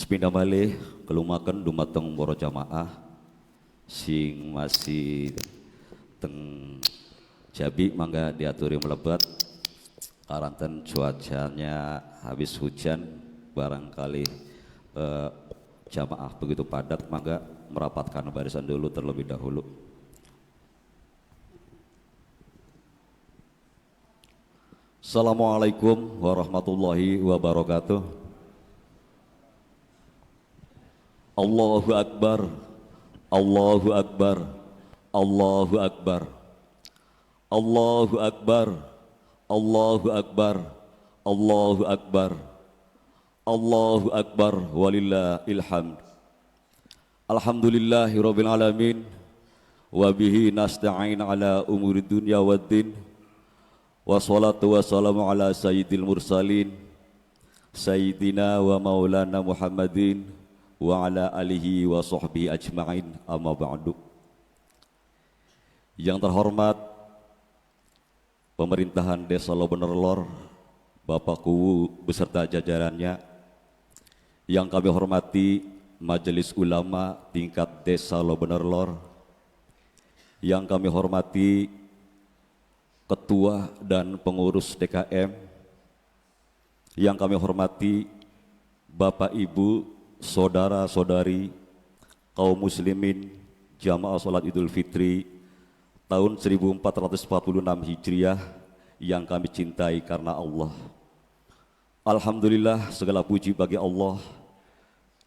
Sepindah malih kelumaken dumateng para jamaah sing masih teng Jabi, mangga diaturi melebat karanten cuacanya habis hujan barangkali jamaah begitu padat, mangga merapatkan barisan dulu terlebih dahulu. Assalamualaikum warahmatullahi wabarakatuh. Allahu Akbar, Allahu Akbar, Allahu Akbar, Allahu Akbar, Allahu Akbar, Allahu Akbar, Allahu Akbar, walillahil hamd. Alhamdulillahirabbil alamin, wa bihi nasta'in ala umuri dunya waddin, wassalatu wassalamu ala sayyidil mursalin, sayyidina wa maulana Muhammadin wa ala alihi wa sahbihi ajma'in, amma ba'du. Yang terhormat pemerintahan Desa Lobenerlor, Bapak Kuwu beserta jajarannya, yang kami hormati Majelis Ulama tingkat Desa Lobenerlor, yang kami hormati Ketua dan pengurus DKM, yang kami hormati Bapak Ibu, saudara-saudari kaum muslimin jamaah sholat Idul Fitri tahun 1446 Hijriah yang kami cintai karena Allah. Alhamdulillah, segala puji bagi Allah,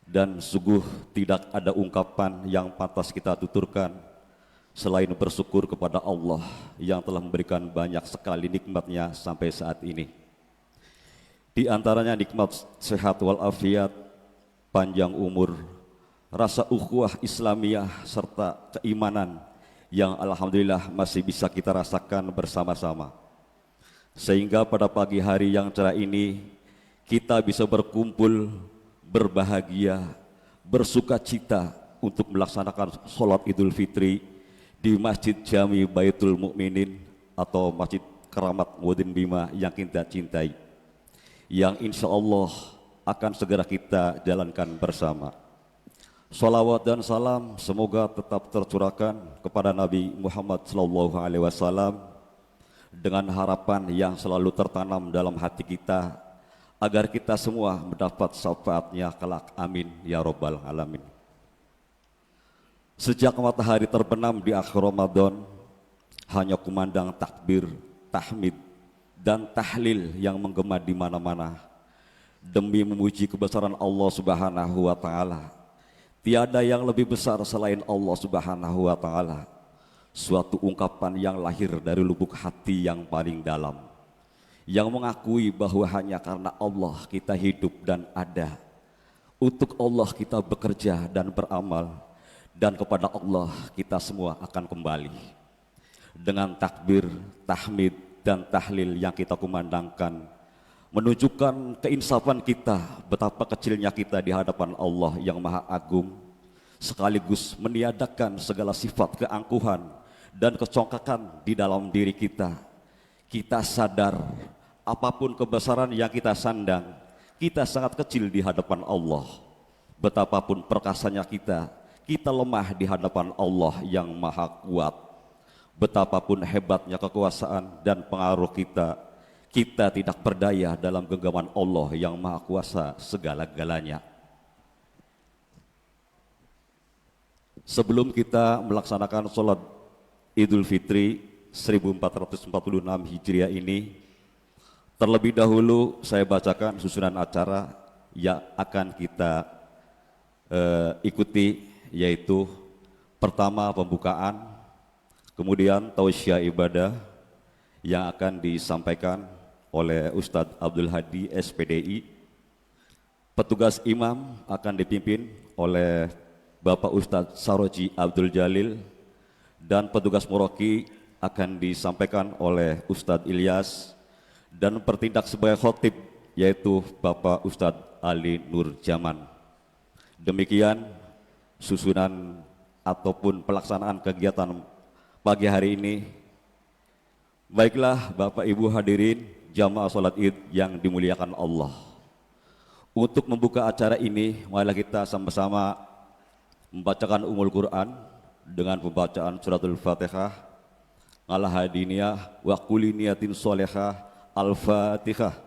dan sungguh tidak ada ungkapan yang pantas kita tuturkan selain bersyukur kepada Allah yang telah memberikan banyak sekali nikmatnya sampai saat ini. Di antaranya nikmat sehat walafiat, panjang umur, rasa ukhuwah Islamiyah, serta keimanan yang alhamdulillah masih bisa kita rasakan bersama-sama. Sehingga pada pagi hari yang cerah ini kita bisa berkumpul, berbahagia, bersuka cita untuk melaksanakan sholat Idul Fitri di Masjid Jami Baitul Mukminin atau Masjid Keramat Muhyiddin Bima yang kita cintai, yang insya Allah akan segera kita jalankan bersama. Salawat dan salam semoga tetap tercurahkan kepada Nabi Muhammad SAW dengan harapan yang selalu tertanam dalam hati kita agar kita semua mendapat syafaatnya kelak, amin ya robbal alamin. Sejak matahari terbenam di akhir Ramadan, hanya kumandang takbir, tahmid, dan tahlil yang menggema di mana-mana demi memuji kebesaran Allah Subhanahu wa Ta'ala. Tiada yang lebih besar selain Allah Subhanahu wa Ta'ala. Suatu ungkapan yang lahir dari lubuk hati yang paling dalam, yang mengakui bahwa hanya karena Allah kita hidup dan ada, untuk Allah kita bekerja dan beramal, dan kepada Allah kita semua akan kembali. Dengan takbir, tahmid, dan tahlil yang kita kumandangkan menunjukkan keinsafan kita, betapa kecilnya kita di hadapan Allah yang Maha Agung, sekaligus meniadakan segala sifat keangkuhan dan kecongkakan di dalam diri kita. Kita sadar apapun kebesaran yang kita sandang, kita sangat kecil di hadapan Allah. Betapapun perkasanya kita lemah di hadapan Allah yang Maha Kuat. Betapapun hebatnya kekuasaan dan pengaruh kita tidak berdaya dalam genggaman Allah yang Maha Kuasa segala-galanya. Sebelum kita melaksanakan sholat Idul Fitri 1446 Hijriah ini, terlebih dahulu saya bacakan susunan acara yang akan kita ikuti, yaitu pertama pembukaan, kemudian tausiah ibadah yang akan disampaikan oleh Ustadz Abdul Hadi SPDI. Petugas imam akan dipimpin oleh Bapak Ustadz Saroji Abdul Jalil, dan petugas muroki akan disampaikan oleh Ustadz Ilyas, dan bertindak sebagai khotib yaitu Bapak Ustadz Ali Nur Jaman. Demikian susunan ataupun pelaksanaan kegiatan pagi hari ini. Baiklah Bapak Ibu hadirin jamaah sholat id yang dimuliakan Allah, Untuk membuka acara ini, marilah kita sama-sama membacakan Ummul Quran dengan pembacaan suratul Fatihah, ala hadiniyah wa kulli niyatin sholihah, al-Fatihah.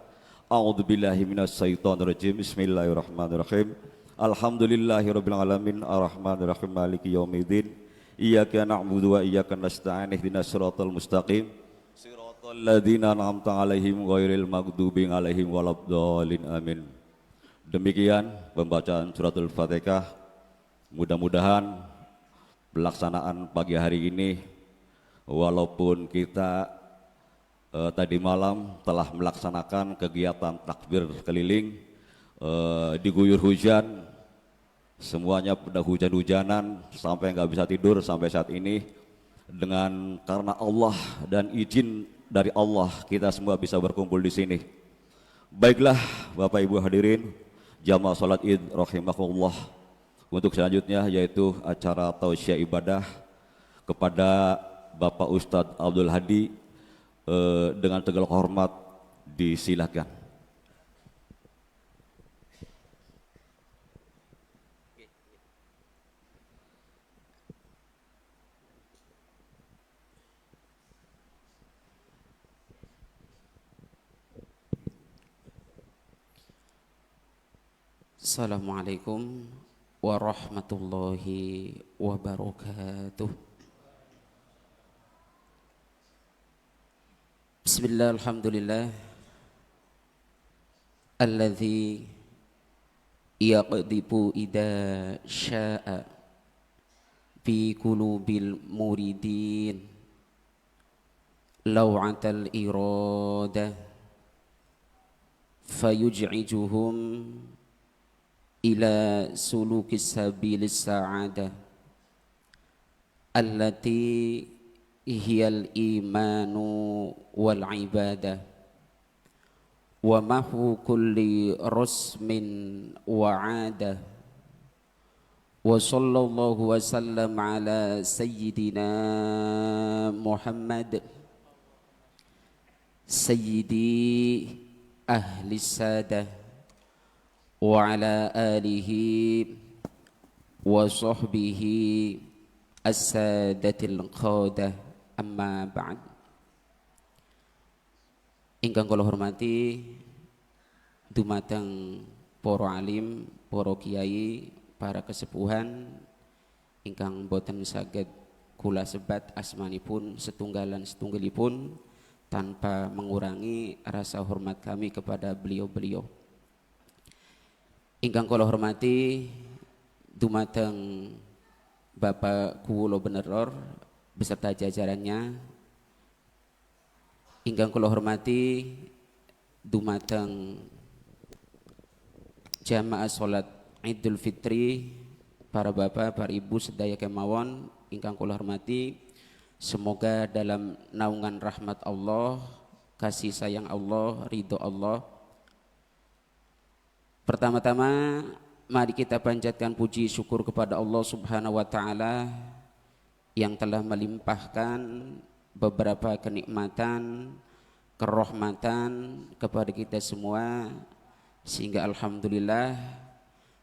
A'udzubillahi minasyaitonirrajim. Bismillahirrahmanirrahim. Alhamdulillahirabbil alamin, arrahmanirrahim, maliki yaumiddin. Iyyaka na'budu wa iyyaka nasta'in, ihdinas siratal mustaqim. Siratal ladzina an'amta 'alaihim ghairil maghdubi 'alaihim waladdallin. Amin. Demikian pembacaan suratul Fatihah. Mudah-mudahan pelaksanaan pagi hari ini, walaupun kita tadi malam telah melaksanakan kegiatan takbir keliling, diguyur hujan, semuanya pada hujan-hujanan sampai nggak bisa tidur sampai saat ini. Karena Allah dan izin dari Allah, kita semua bisa berkumpul di sini. Baiklah Bapak Ibu hadirin jamaah salat Id rahimakumullah. Untuk selanjutnya yaitu acara tausiah ibadah kepada Bapak Ustadz Abdul Hadi, dengan segala hormat disilakan. Assalamualaikum warahmatullahi wabarakatuh. Bismillah, alhamdulillah alladzi yaqdibu idza syaa fi qulubil muridin law'atal irada fayuj'ijuhum ila sulukis sabilis sa'adah allati hiyal imanu wal ibadah wa mahu kulli rasmin wa 'adah wa sallallahu wa sallam ala sayyidina Muhammad sayyidi ahli sadah wa ala alihi wa sahbihi as-sadatil qadah, amma ba'd. Ingkang kula hormati dumateng para alim, para kiai, para kesepuhan ingkang boten saged kula sebat asmanipun setunggalipun tanpa mengurangi rasa hormat kami kepada beliau-beliau. Ingkang kula hormati dumateng Bapak Kulo Beneror beserta jajarannya. Ingkang kula hormati dumateng jamaah salat Idul Fitri, para bapak, para ibu sedaya kemawon ingkang kula hormati, semoga dalam naungan rahmat Allah, kasih sayang Allah, ridho Allah. Pertama-tama mari kita panjatkan puji syukur kepada Allah Subhanahu wa taala yang telah melimpahkan beberapa kenikmatan, kerahmatan kepada kita semua, sehingga alhamdulillah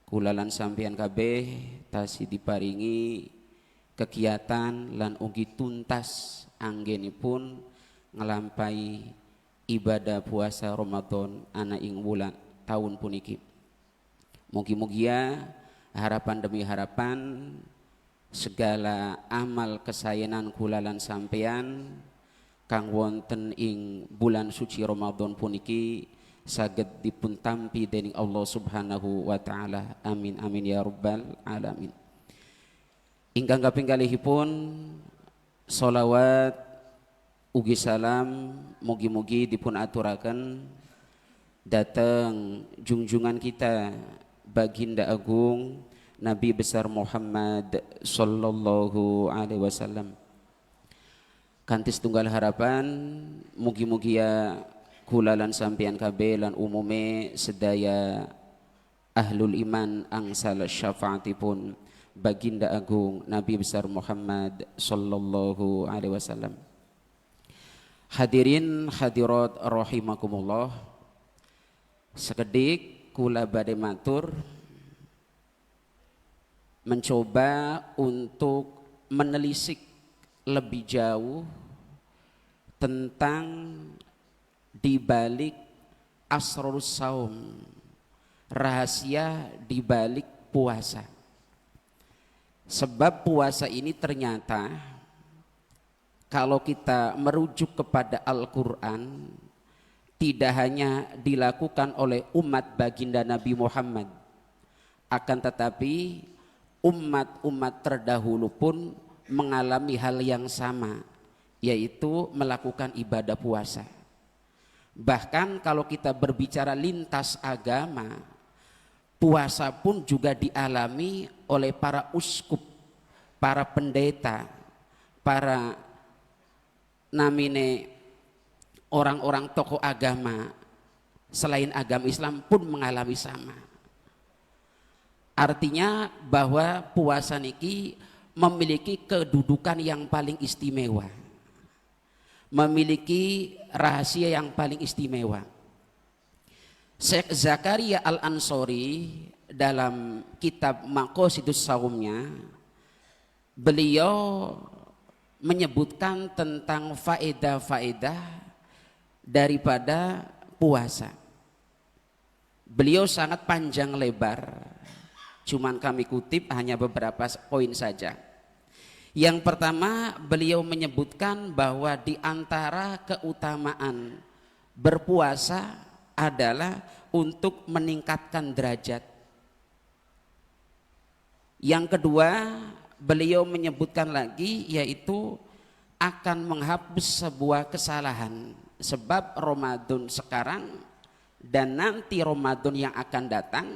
kulalan sampeyan kabeh tasih diparingi kegiatan lan ugi tuntas anggenipun ngelampahi ibadah puasa Ramadan ana ing wulan tahun puniki. Mugi-mugia harapan demi harapan segala amal kesayenan kulalan sampeyan kang wonten ing bulan suci Ramadan puniki saged dipun tampi dening Allah Subhanahu wa taala. Amin amin ya rabbal alamin. Ingkang kaping kalihipun sholawat ugi salam mugi-mugi dipun aturaken dateng junjungan kita Baginda Agung Nabi besar Muhammad sallallahu alaihi wasallam. Kanthi setunggal harapan mugi-mugi ya kulalan sampeyan kabeh lan umume sedaya ahlul iman angsal syafaatipun Baginda Agung Nabi besar Muhammad sallallahu alaihi wasallam. Hadirin hadirat rahimakumullah, sekedik kula badhe matur mencoba untuk menelisik lebih jauh tentang dibalik asrarus saum, rahasia dibalik puasa. Sebab puasa ini ternyata kalau kita merujuk kepada Al-Quran, tidak hanya dilakukan oleh umat baginda Nabi Muhammad, akan tetapi umat-umat terdahulu pun mengalami hal yang sama, yaitu melakukan ibadah puasa. Bahkan kalau kita berbicara lintas agama, puasa pun juga dialami oleh para uskup, para pendeta, para namine orang-orang tokoh agama selain agama Islam pun mengalami sama. Artinya bahwa puasa niki memiliki kedudukan yang paling istimewa, memiliki rahasia yang paling istimewa. Syekh Zakaria Al-Ansori dalam kitab Maqasidus Saumnya, beliau menyebutkan tentang faedah-faedah daripada puasa. Beliau sangat panjang lebar, cuman kami kutip hanya beberapa poin saja. Yang pertama, beliau menyebutkan bahwa di antara keutamaan berpuasa adalah untuk meningkatkan derajat. Yang kedua, beliau menyebutkan lagi yaitu akan menghapus sebuah kesalahan. Sebab Ramadan sekarang dan nanti Ramadan yang akan datang,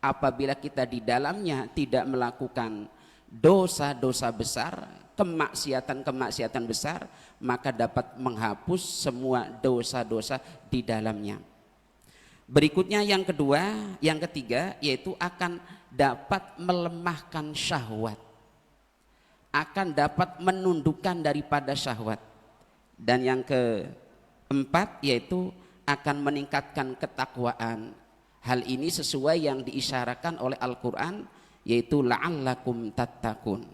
apabila kita di dalamnya tidak melakukan dosa-dosa besar, kemaksiatan-kemaksiatan besar, maka dapat menghapus semua dosa-dosa di dalamnya. Berikutnya yang kedua, yang ketiga, yaitu akan dapat melemahkan syahwat, akan dapat menundukkan daripada syahwat. Dan yang keempat yaitu akan meningkatkan ketakwaan. Hal ini sesuai yang diisyaratkan oleh Al-Quran, yaitu la'allakum tattaqun.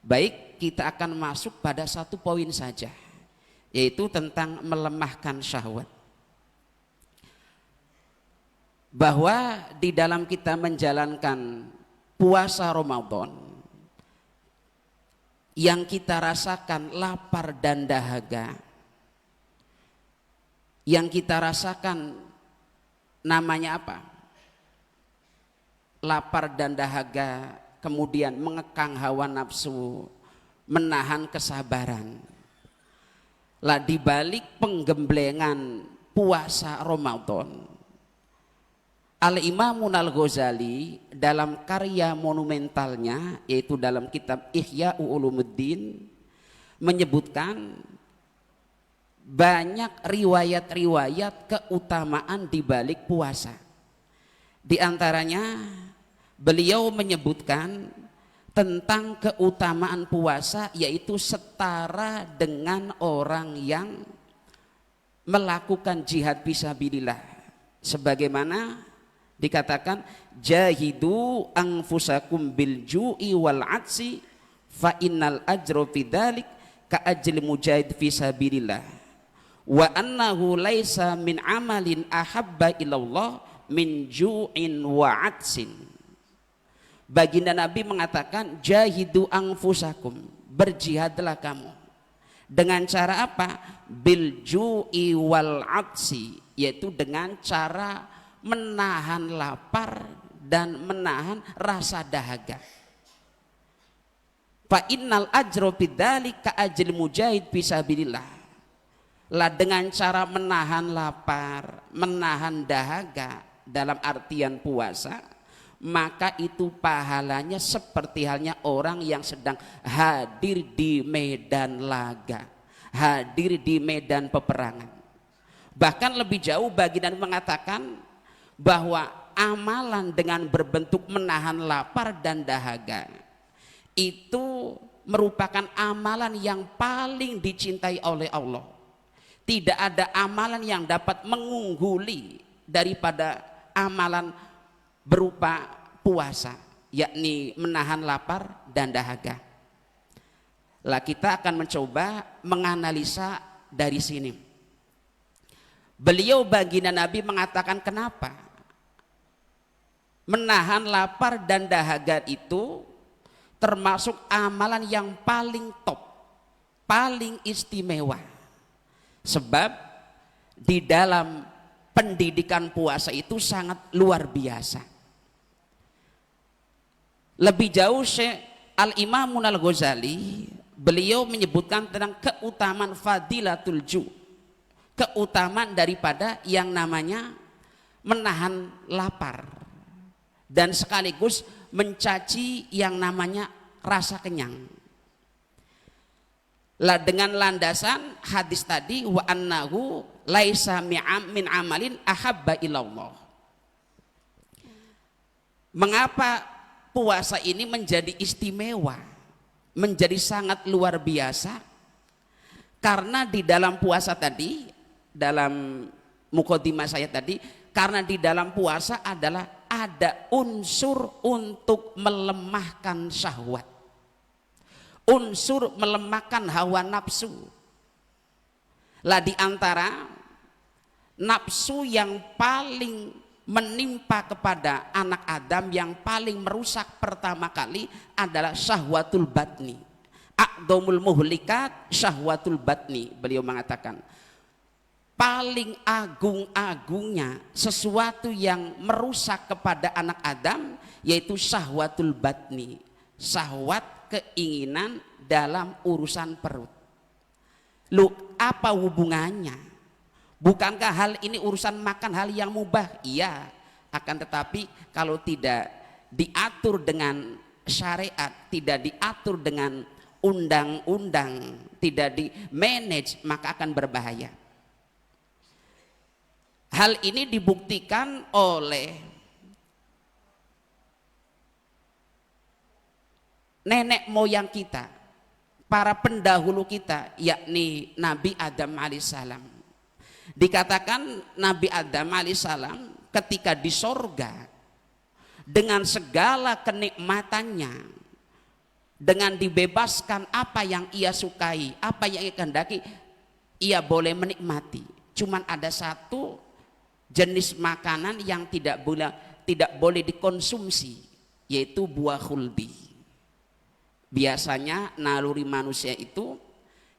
Baik, kita akan masuk pada satu poin saja, yaitu tentang melemahkan syahwat. Bahwa di dalam kita menjalankan puasa Ramadan, yang kita rasakan lapar dan dahaga, yang kita rasakan namanya apa? Lapar dan dahaga, kemudian mengekang hawa nafsu, menahan kesabaran. Lah dibalik penggemblengan puasa Ramadan, Al-Imamun Al-Ghazali dalam karya monumentalnya, yaitu dalam kitab Ihya Ulumuddin, menyebutkan banyak riwayat-riwayat keutamaan di balik puasa. Di antaranya beliau menyebutkan tentang keutamaan puasa, yaitu setara dengan orang yang melakukan jihad fisabilillah. Sebagaimana dikatakan, jahidu anfusakum bil ju'i wal atsi fa innal ajra fi dzalik ka ajli mujahid fisabilillah wa annahu laisa min amalin ahabba ilallah min ju'in wa atsin. Baginda Nabi mengatakan, jahidu anfusakum, berjihadlah kamu. Dengan cara apa? Bil ju'i wal atsi, yaitu dengan cara menahan lapar dan menahan rasa dahaga. Fa innal ajra bidzalik ka ajli mujahid fisabilillah. Lah dengan cara menahan lapar, menahan dahaga dalam artian puasa, maka itu pahalanya seperti halnya orang yang sedang hadir di medan laga, hadir di medan peperangan. Bahkan lebih jauh, baginda mengatakan bahwa amalan dengan berbentuk menahan lapar dan dahaga itu merupakan amalan yang paling dicintai oleh Allah. Tidak ada amalan yang dapat mengungguli daripada amalan berupa puasa, yakni menahan lapar dan dahaga. Lah kita akan mencoba menganalisa dari sini. Beliau baginda Nabi mengatakan kenapa menahan lapar dan dahaga itu termasuk amalan yang paling top, paling istimewa. Sebab di dalam pendidikan puasa itu sangat luar biasa. Lebih jauh Syekh Al-Imamun Al-Ghazali, beliau menyebutkan tentang keutamaan fadilatul ju', keutamaan daripada yang namanya menahan lapar dan sekaligus mencaci yang namanya rasa kenyang. Lah dengan landasan hadis tadi, wa annahu laisa min amalin ahabba ilallah. Mengapa puasa ini menjadi istimewa, menjadi sangat luar biasa? Karena di dalam puasa tadi, dalam mukadimah saya tadi, karena di dalam puasa adalah ada unsur untuk melemahkan syahwat, unsur melemahkan hawa nafsu. Lah di antara nafsu yang paling menimpa kepada anak Adam, yang paling merusak pertama kali adalah syahwatul batni. Aqdomul muhlikat syahwatul batni, beliau mengatakan paling agung-agungnya sesuatu yang merusak kepada anak Adam yaitu syahwatul batni, syahwat keinginan dalam urusan perut. Lu apa hubungannya? Bukankah hal ini urusan makan hal yang mubah? Iya, akan tetapi kalau tidak diatur dengan syariat, tidak diatur dengan undang-undang, tidak di manage, maka akan berbahaya. Hal ini dibuktikan oleh nenek moyang kita, para pendahulu kita, yakni Nabi Adam alaihissalam. Dikatakan Nabi Adam alaihissalam ketika di sorga dengan segala kenikmatannya, dengan dibebaskan apa yang ia sukai, apa yang ia kehendaki, ia boleh menikmati. Cuman ada satu jenis makanan yang tidak boleh dikonsumsi, yaitu buah khuldi. Biasanya naluri manusia itu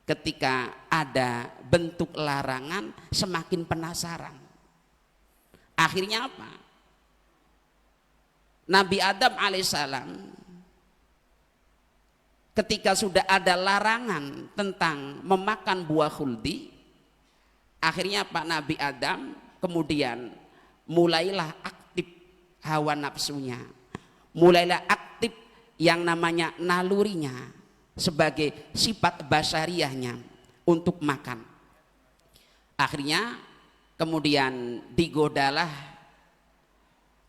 ketika ada bentuk larangan semakin penasaran. Akhirnya apa? Nabi Adam alaihissalam ketika sudah ada larangan tentang memakan buah khuldi, akhirnya Pak Nabi Adam kemudian mulailah aktif hawa nafsunya, mulailah aktif yang namanya nalurinya sebagai sifat basariahnya untuk makan. Akhirnya kemudian digodalah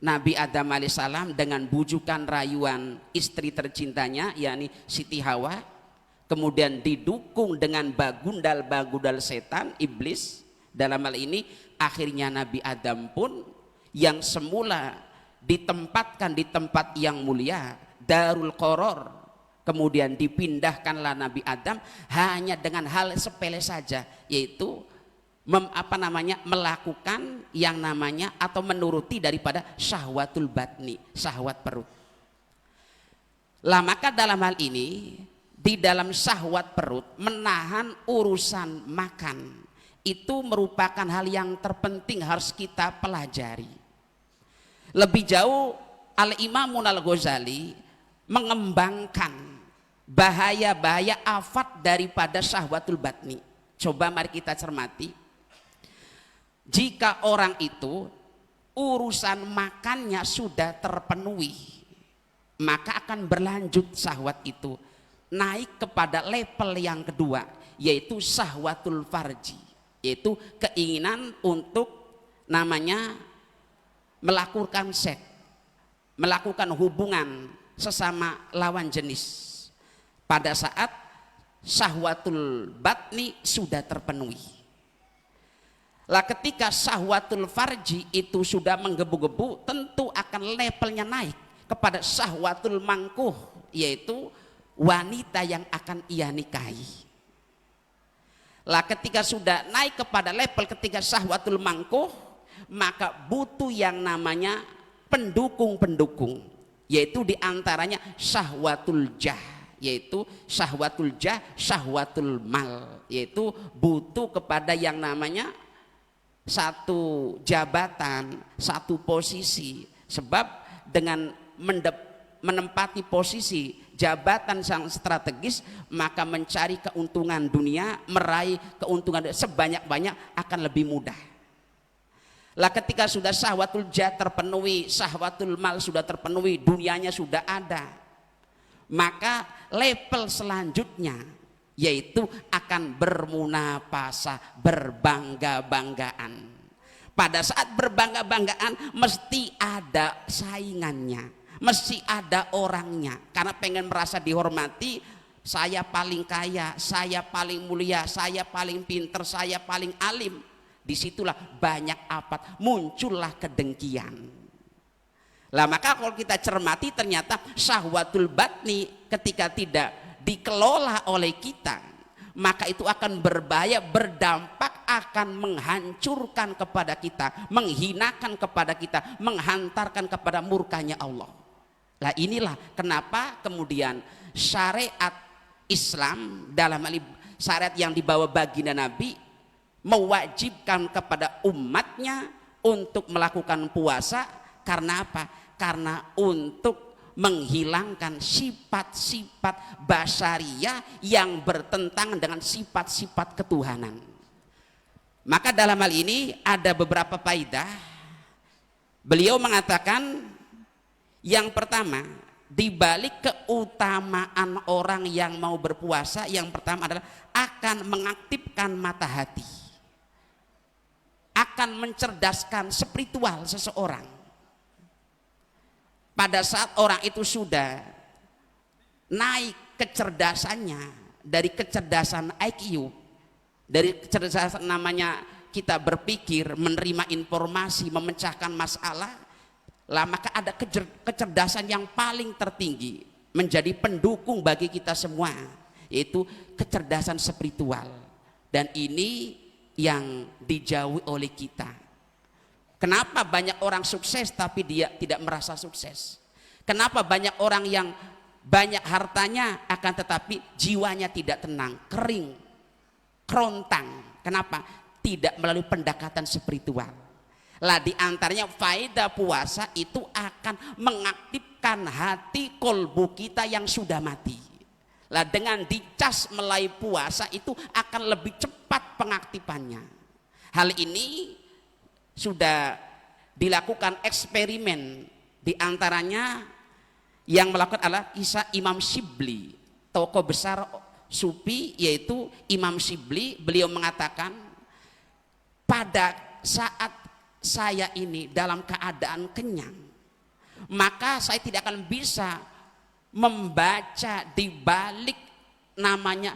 Nabi Adam alaihissalam dengan bujukan rayuan istri tercintanya, yakni Siti Hawa, kemudian didukung dengan bagundal setan iblis. Dalam hal ini akhirnya Nabi Adam pun yang semula ditempatkan di tempat yang mulia, Darul Qoror, kemudian dipindahkanlah Nabi Adam hanya dengan hal sepele saja, yaitu melakukan yang namanya atau menuruti daripada syahwatul batni, syahwat perut. Lah maka dalam hal ini, di dalam syahwat perut, menahan urusan makan itu merupakan hal yang terpenting harus kita pelajari. Lebih jauh Al-Imamun Al-Ghazali mengembangkan bahaya-bahaya afat daripada syahwatul batni. Coba mari kita cermati. Jika orang itu urusan makannya sudah terpenuhi, maka akan berlanjut syahwat itu naik kepada level yang kedua, yaitu syahwatul farji, yaitu keinginan untuk namanya melakukan seks, melakukan hubungan sesama lawan jenis pada saat syahwatul batni sudah terpenuhi. Lah ketika syahwatul farji itu sudah menggebu-gebu, tentu akan levelnya naik kepada syahwatul mangkuh, yaitu wanita yang akan ia nikahi. Lah ketika sudah naik kepada level ketika syahwatul mangkuh, maka butuh yang namanya pendukung-pendukung, yaitu diantaranya syahwatul jah, yaitu syahwatul jah, syahwatul mal, yaitu butuh kepada yang namanya satu jabatan, satu posisi. Sebab dengan menempati posisi jabatan yang strategis, maka mencari keuntungan dunia, meraih keuntungan sebanyak-banyak akan lebih mudah. Lah ketika sudah syahwatul jah terpenuhi, syahwatul mal sudah terpenuhi, dunianya sudah ada, maka level selanjutnya yaitu akan bermunafasah, berbangga-banggaan. Pada saat berbangga-banggaan mesti ada saingannya, mesti ada orangnya, karena pengen merasa dihormati. Saya paling kaya, saya paling mulia, saya paling pinter, saya paling alim. Disitulah banyak apat, muncullah kedengkian. Lah maka kalau kita cermati, ternyata syahwatul batni ketika tidak dikelola oleh kita, maka itu akan berbahaya, berdampak, akan menghancurkan kepada kita, menghinakan kepada kita, menghantarkan kepada murkanya Allah. Lah inilah kenapa kemudian syariat Islam, dalam hal syariat yang dibawa baginda Nabi, mewajibkan kepada umatnya untuk melakukan puasa. Karena apa? Karena untuk menghilangkan sifat-sifat basyariah yang bertentangan dengan sifat-sifat ketuhanan. Maka dalam hal ini ada beberapa faedah. Beliau mengatakan yang pertama, di balik keutamaan orang yang mau berpuasa, yang pertama adalah akan mengaktifkan mata hati, akan mencerdaskan spiritual seseorang. Pada saat orang itu sudah naik kecerdasannya, dari kecerdasan IQ, dari kecerdasan namanya kita berpikir, menerima informasi, memecahkan masalah, lah maka ada kecerdasan yang paling tertinggi menjadi pendukung bagi kita semua, yaitu kecerdasan spiritual. Dan ini yang dijauhi oleh kita. Kenapa banyak orang sukses tapi dia tidak merasa sukses? Kenapa banyak orang yang banyak hartanya akan tetapi jiwanya tidak tenang, kering, kerontang? Kenapa? Tidak melalui pendekatan spiritual. Lah di antaranya faedah puasa itu akan mengaktifkan hati kolbu kita yang sudah mati. Lah dengan dicas melalui puasa itu akan lebih cepat pengaktifannya. Hal ini sudah dilakukan eksperimen, di antaranya yang melakukan adalah kisah Imam Shibli, tokoh besar sufi, yaitu Imam Shibli. Beliau mengatakan, pada saat saya ini dalam keadaan kenyang, maka saya tidak akan bisa membaca di balik namanya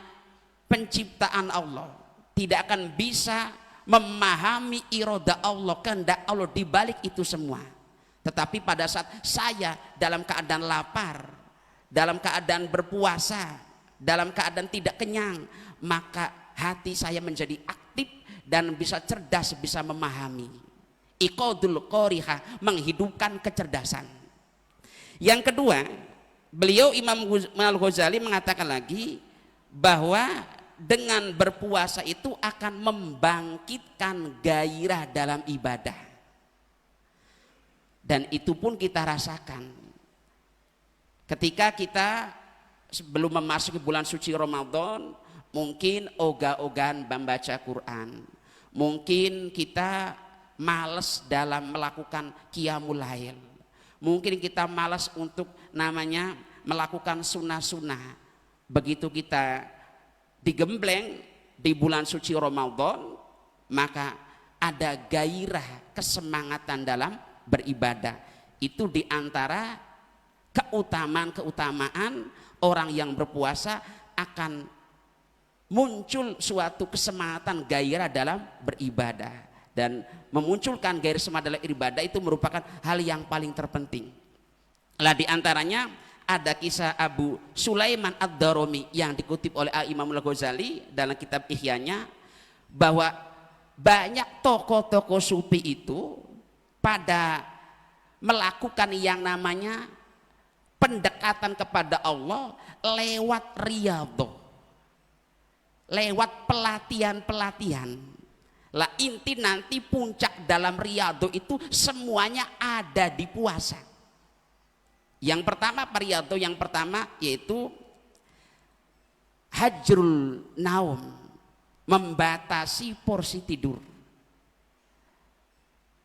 penciptaan Allah, tidak akan bisa memahami iroda Allah, kehendak Allah di balik itu semua. Tetapi pada saat saya dalam keadaan lapar, dalam keadaan berpuasa, dalam keadaan tidak kenyang, maka hati saya menjadi aktif dan bisa cerdas, bisa memahami. Iqadul qoriha, menghidupkan kecerdasan. Yang kedua, beliau Imam Al-Ghazali mengatakan lagi bahwa dengan berpuasa itu akan membangkitkan gairah dalam ibadah. Dan itu pun kita rasakan ketika kita sebelum memasuki bulan suci Ramadan, mungkin ogah-ogahan membaca Quran, mungkin kita malas dalam melakukan qiyamul lail, mungkin kita malas untuk namanya melakukan sunnah-sunnah. Begitu kita digembleng di bulan suci Ramadan, maka ada gairah, kesemangatan dalam beribadah. Itu diantara keutamaan orang yang berpuasa, akan muncul suatu kesemangatan, gairah dalam beribadah. dan memunculkan gairah semangat dalam ibadah itu merupakan hal yang paling terpenting. Lah di antaranya ada kisah Abu Sulaiman Ad-Darimi yang dikutip oleh Imam Al-Ghazali dalam kitab Ihyanya, bahwa banyak tokoh-tokoh sufi itu pada melakukan yang namanya pendekatan kepada Allah lewat riyadhah, lewat pelatihan-pelatihan. Lah inti nanti puncak dalam riyadhah itu semuanya ada di puasa. Yang pertama, riyadhah yang pertama yaitu hajrul naum, membatasi porsi tidur.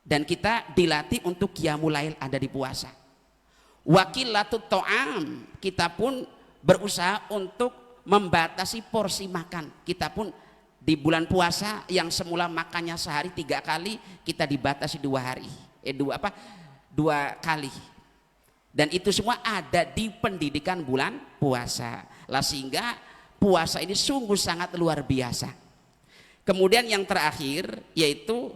Dan kita dilatih untuk qiyamul lail ada di puasa. Wakilatut ta'am, kita pun berusaha untuk membatasi porsi makan. Kita pun di bulan puasa yang semula makannya sehari 3 kali, kita dibatasi 2 hari, 2 kali. Dan itu semua ada di pendidikan bulan puasa. Lah sehingga puasa ini sungguh sangat luar biasa. Kemudian yang terakhir yaitu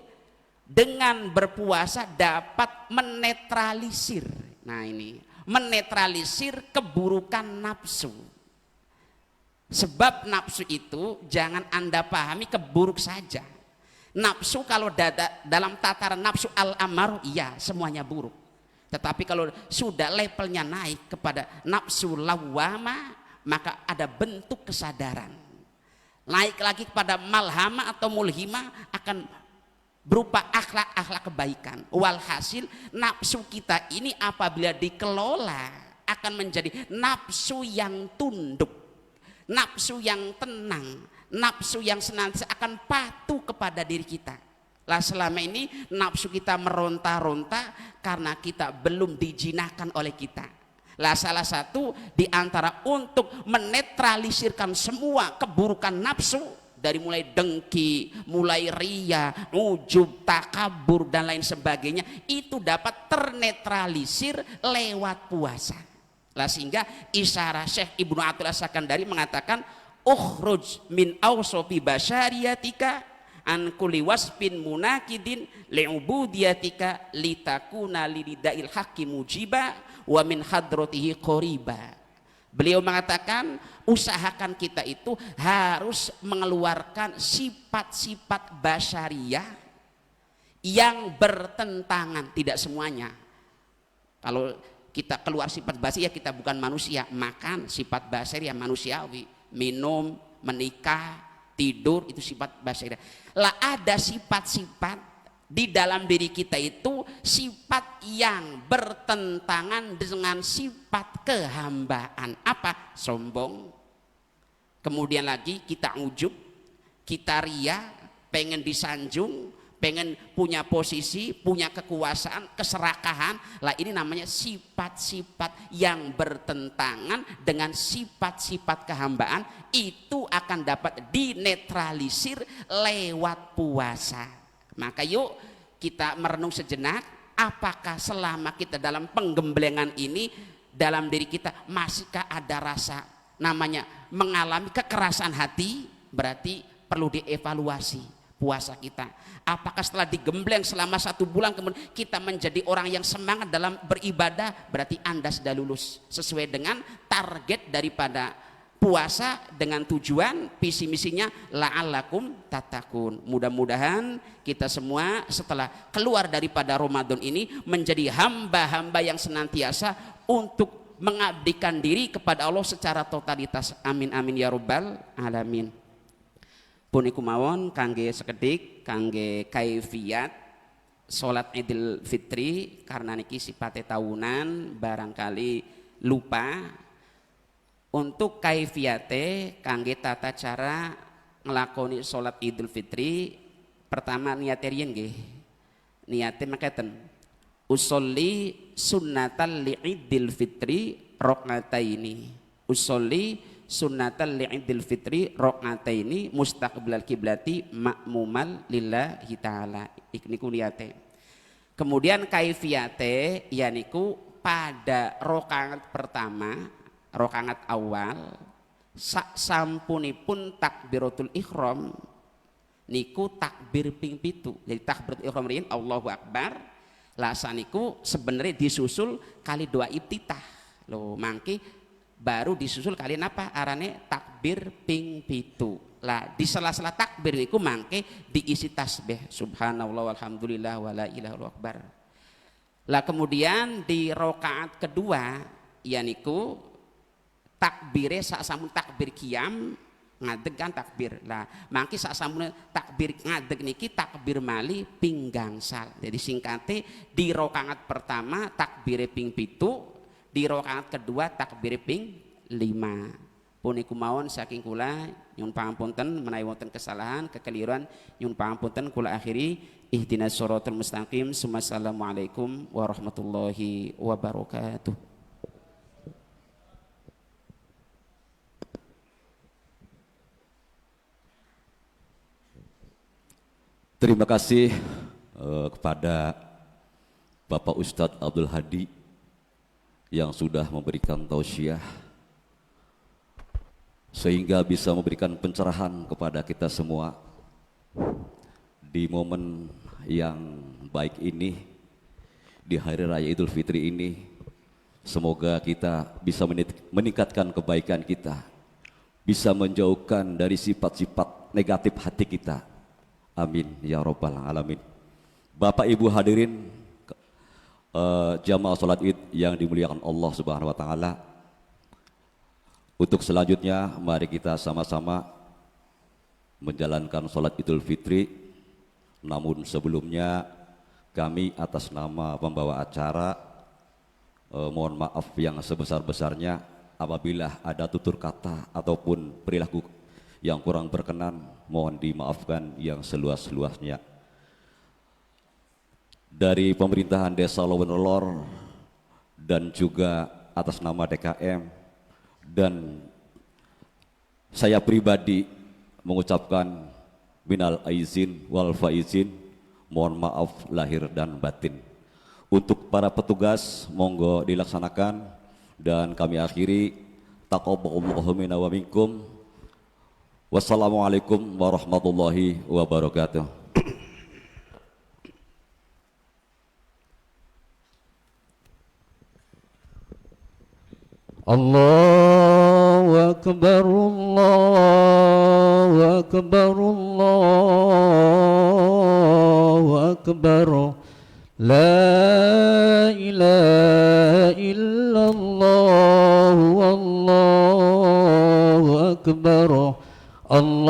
dengan berpuasa dapat menetralisir. Nah ini, menetralisir keburukan nafsu. Sebab nafsu itu jangan Anda pahami keburuk saja. Nafsu kalau dalam tataran nafsu al-amar, iya semuanya buruk. Tetapi kalau sudah levelnya naik kepada nafsu lawwama, maka ada bentuk kesadaran. Naik lagi kepada malhama atau mulhima akan berupa akhlak-akhlak kebaikan. Walhasil nafsu kita ini apabila dikelola akan menjadi nafsu yang tunduk, nafsu yang tenang, nafsu yang senantiasa akan patuh kepada diri kita. Lah selama ini nafsu kita meronta-ronta karena kita belum dijinakkan oleh kita. Lah salah satu di antara untuk menetralisirkan semua keburukan nafsu, dari mulai dengki, mulai ria, ujub, takabur dan lain sebagainya, itu dapat ternetralisir lewat puasa. Lah sehingga isyarah Syekh Ibnu Athaillah Sakandari mengatakan ukhruj min awsofi basyariyatika an kulli wasfin munakidin li'ubudiyatika litakuna lidail haqqi mujiba wa min hadratihi qoriba. Beliau mengatakan usahakan kita itu harus mengeluarkan sifat-sifat basyariyah yang bertentangan, tidak semuanya. Kalau kita keluar sifat basyariyah, kita bukan manusia. Makan sifat basyariyah manusiawi, minum, menikah, tidur itu sifat basyariyah. Lah ada sifat-sifat di dalam diri kita itu sifat yang bertentangan dengan sifat kehambaan. Apa? Sombong. Kemudian lagi kita ujub, kita ria, pengen disanjung, pengen punya posisi, punya kekuasaan, keserakahan. Lah ini namanya sifat-sifat yang bertentangan dengan sifat-sifat kehambaan. Itu akan dapat dinetralisir lewat puasa. Maka yuk kita merenung sejenak, apakah selama kita dalam penggemblengan ini dalam diri kita masihkah ada rasa namanya mengalami kekerasan hati? Berarti perlu dievaluasi puasa kita. Apakah setelah digembleng selama 1 bulan kemudian kita menjadi orang yang semangat dalam beribadah? Berarti Anda sudah lulus sesuai dengan target daripada puasa dengan tujuan visi misinya la'allakum tattaqun. Mudah-mudahan kita semua setelah keluar daripada Ramadan ini menjadi hamba-hamba yang senantiasa untuk mengabdikan diri kepada Allah secara totalitas. Amin amin ya rabbal alamin. Puniku mawon kangge sekedik kangge kaifiyat salat Idul Fitri, karena niki sifatnya tahunan barangkali lupa. Untuk kaifiyate kangge tata cara ngelakoni sholat Idul Fitri, pertama niate riyen nggih. Niate makaten. Usolli sunnatan li Idul Fitri rakaataini. Usolli sunnatan li Idul Fitri rakaataini mustaqbilal kiblati ma'mumal lillahi taala. Niku niate. Kemudian kaifiyate yaniku pada rakaat pertama, rakaat awal sak sampunipun takbiratul ihram niku takbir ping pitu. Jadi takbir ihram riyin Allahu Akbar. Lah saniku sebenarnya disusul kali doa iftitah. Loh, mangke baru disusul kali napa arane takbir ping pitu. Lah di sela-sela takbir niku mangke diisi tasbih subhanallah walhamdulillah wala ilaha illallah akbar. Lah kemudian di rakaat kedua ya niku takbire sak samun takbir qiyam ngadeg kan takbir. Lah mangke sak samun takbir ngadeg niki takbir mali ping gangsal. Jadi singkate di rakaat pertama takbire ping pitu, di rakaat kedua takbir ping 5. Puniku mawon saking kula nyuwun pangapunten menawi wonten kesalahan kekeliruan nyuwun pangapunten kula akhiri ihdinas shiratal mustaqim. Assalamualaikum warahmatullahi wabarakatuh. Terima kasih kepada Bapak Ustadz Abdul Hadi yang sudah memberikan tausiah sehingga bisa memberikan pencerahan kepada kita semua di momen yang baik ini, di Hari Raya Idul Fitri ini. Semoga kita bisa meningkatkan kebaikan kita, bisa menjauhkan dari sifat-sifat negatif hati kita. Amin ya robbal alamin. Bapak Ibu hadirin jamaah salat Id yang dimuliakan Allah Subhanahu wa taala. Untuk selanjutnya mari kita sama-sama menjalankan salat Idul Fitri. Namun sebelumnya kami atas nama pembawa acara mohon maaf yang sebesar-besarnya apabila ada tutur kata ataupun perilaku yang kurang berkenan, mohon dimaafkan yang seluas-luasnya. Dari pemerintahan Desa Lowenelor dan juga atas nama DKM dan saya pribadi mengucapkan minal aizin wal faizin, mohon maaf lahir dan batin. Untuk para petugas monggo dilaksanakan dan kami akhiri taqabbalallahu minna wa minkum. Wassalamualaikum warahmatullahi wabarakatuh. Allahu Akbar, Allahu Akbar, Allahu Akbar. La ilaha illallah, Allahu Akbar. Allahu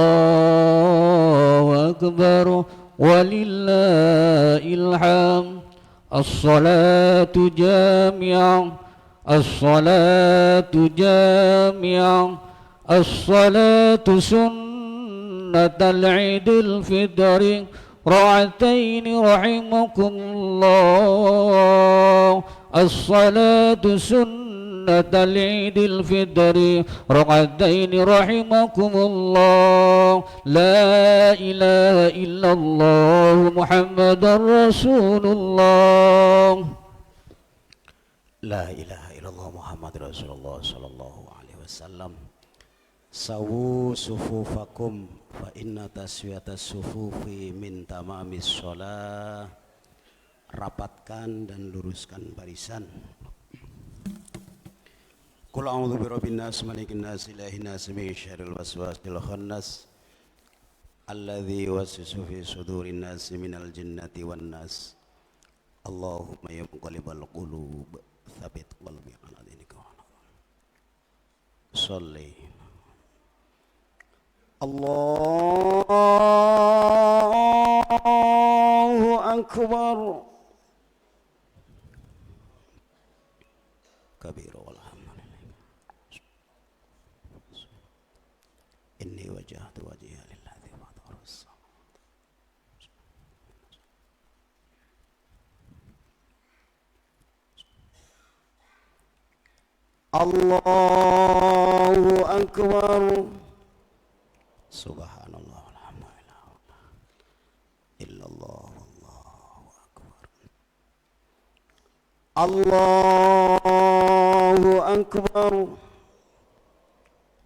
Akbar walillahil hamd. As-salatu jami'ah, as-salatu jami'ah, as-salatu sunnatal idul fitri ra'ataini rahimakumullah. As-salatu sunnatal idul fitri ra'ataini rahimakumullah. La ilaha illallah Muhammadar Rasulullah. La ilaha illallah Muhammad Rasulullah sallallahu alaihi wasallam. Sawu sufufakum fa inna taswiyatas sufufi min tamamis shalah. Rapatkan dan luruskan barisan. Qul a'udzu birabbin nas malikin nas ilahin nas min syarril waswasil khannas alladzi yuwaswisu fi sudurin nas minal jinnati wan nas. Allahumma ya muqallibal qulub tsabbit qalbi ala dinika. Sholli. Allahu akbar. Kabir walhamdulillah. Inni wajjahtu wajhiya lillazi fataras. Allahu akbar. Subhanallah walhamdulillah. Illallah wallahu akbar. Allahu akbar.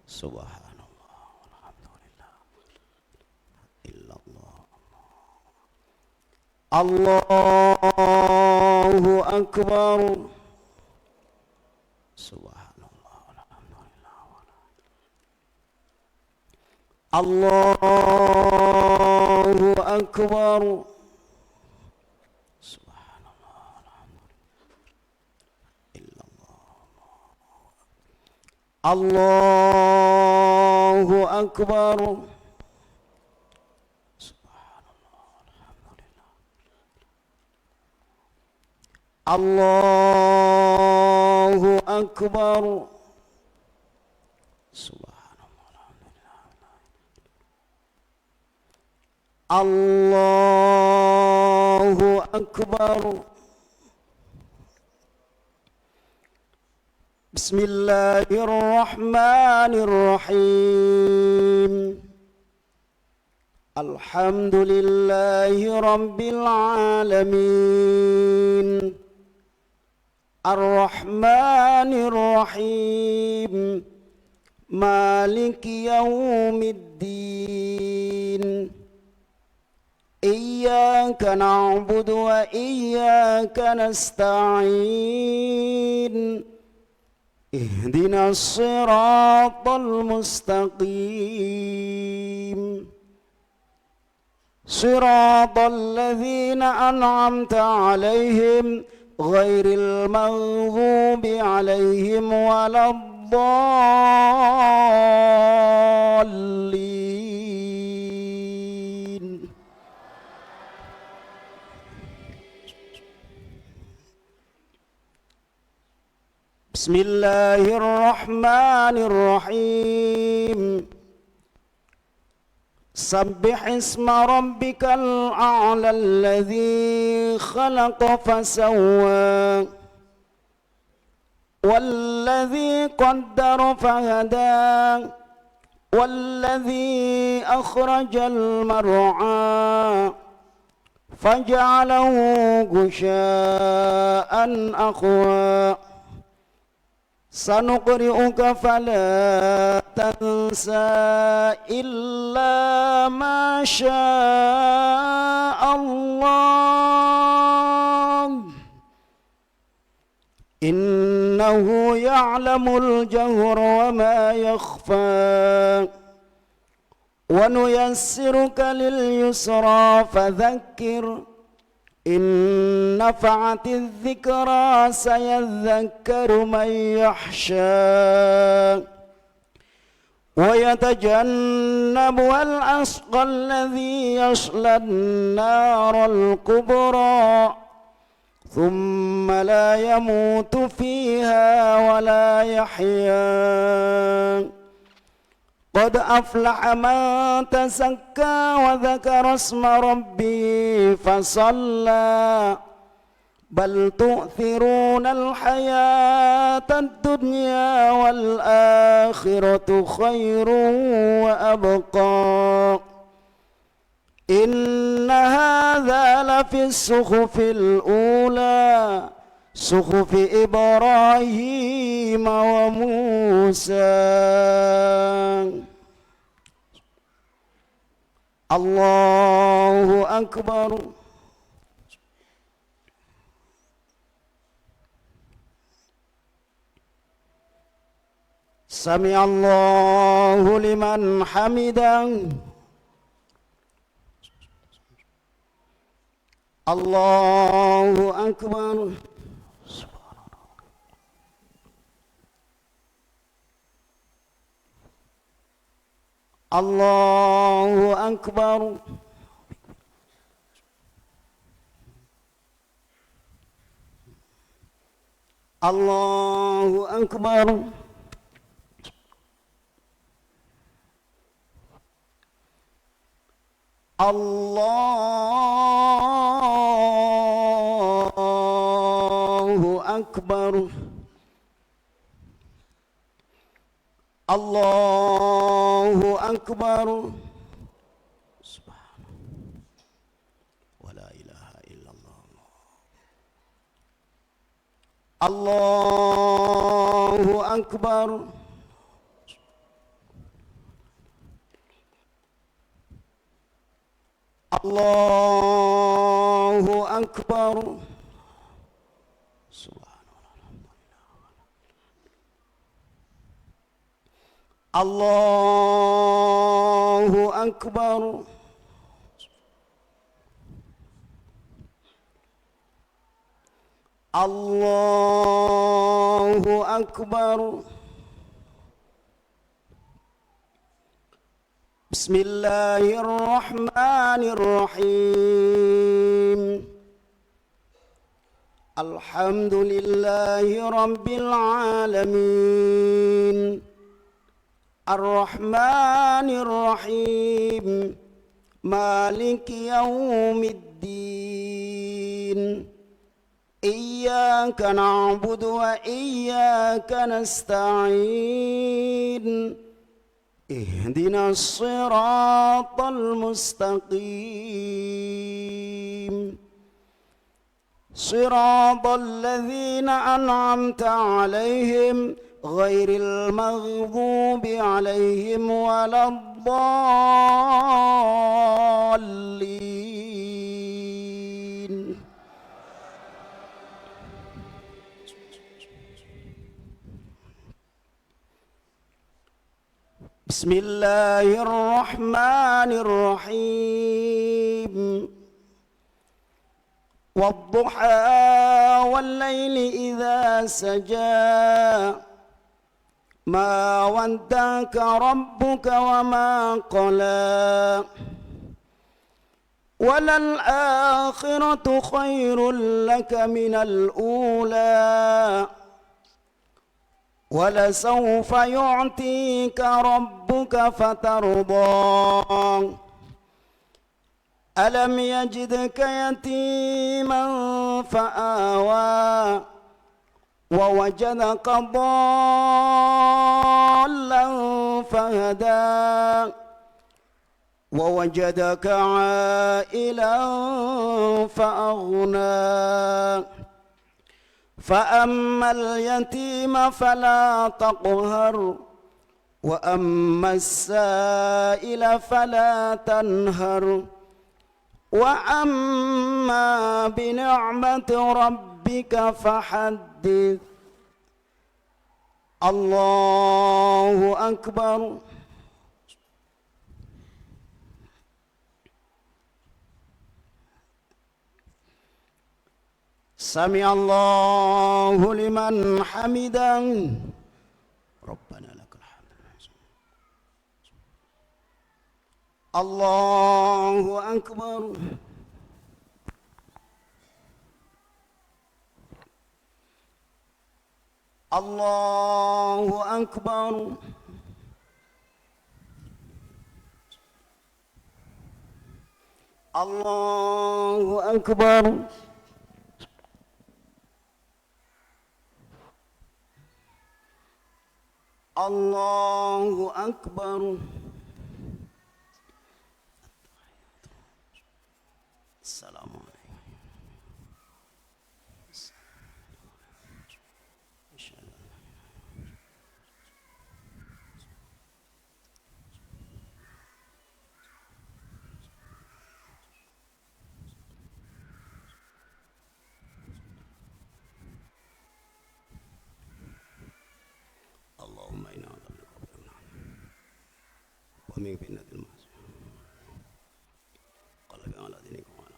Subhanallah walhamdulillah. Illallah Allahu Akbar. Subhanallah, alhamdulillah. Allahu Akbar. Subhanallah, alhamdulillah. Illallah. Allahu Akbar. Allahu Akbar. Subhanallah, alhamdulillah. Allahu Akbar. Bismillahirrahmanirrahim. Alhamdulillahi Rabbil Alamin. Ar-Rahmanir-Rahim. Maliki Yawmiddin. Iyyaka na'budu wa iyyaka nasta'in. Ihdinas siratal mustaqim. Siratal ladzina an'amta 'alaihim ghairil maghdubi 'alaihim waladdallin. Bismillahirrahmanirrahim. Sabbih isma rabbikal a'la alladhi khalaqa fasawwa walladhi qaddara fahada walladhi akhrajal mar'a faj'alahu ghusha'an akhwa. Sanuqri'uka fala tansa illa ma sya'allah. Innahu ya'lamul jahra wa ma yakhfa. Wa nuyassiruka lil yusra fadhakkir. In nafa'atiz dzikra sayadhakkaru man yakhsha wa yatajannabu al-ashqa alladhi yasla an-naral kubra thumma la yamutu fiha wa la yahya. Qad aflaha man tazakka wa dzakara isma rabbih fasalla. Bal tu'thiruna al-hayata ad-dunya wal akhiratu khairun wa abqa. Inna hadza lafi as-suhufil ula suhufi Ibrahim wa Musa. Allahu Akbar. Sami Allahu liman hamidah. Allahu Akbar. Allahu Akbar. Allahu Akbar. Allahu Akbar. Allahu Akbar. Subhanallah. Wa la ilaha illallah. Allahu Akbar. Allahu أكبر الله أكبر الله أكبر بسم الله الرحمن الرحيم الحمد لله رب العالمين الرحمن الرحيم مالك يوم الدين إياك نعبد وإياك نستعين اهدنا الصراط المستقيم صراط الذين أنعمت عليهم غير المغضوب عليهم ولا الضالين بسم الله الرحمن الرحيم والضحى والليل إذا سجى ما ودعك ربك وما قلى وللآخرة خير لك من الأولى ولسوف يعطيك ربك فترضى ألم يجدك يتيما فآوى ووجدك ضالا فهدى ووجدك عائلا فأغنى فأما اليتيم فلا تقهر وأما السائل فلا تنهر وأما بنعمة ربك فحدث الله أكبر سمع الله لمن حمده ربنا لك الحمد الله أكبر الله أكبر الله أكبر الله أكبر السلام عليكم اللهم إنا ومن فتنة المسيح قلب على دينك وعلى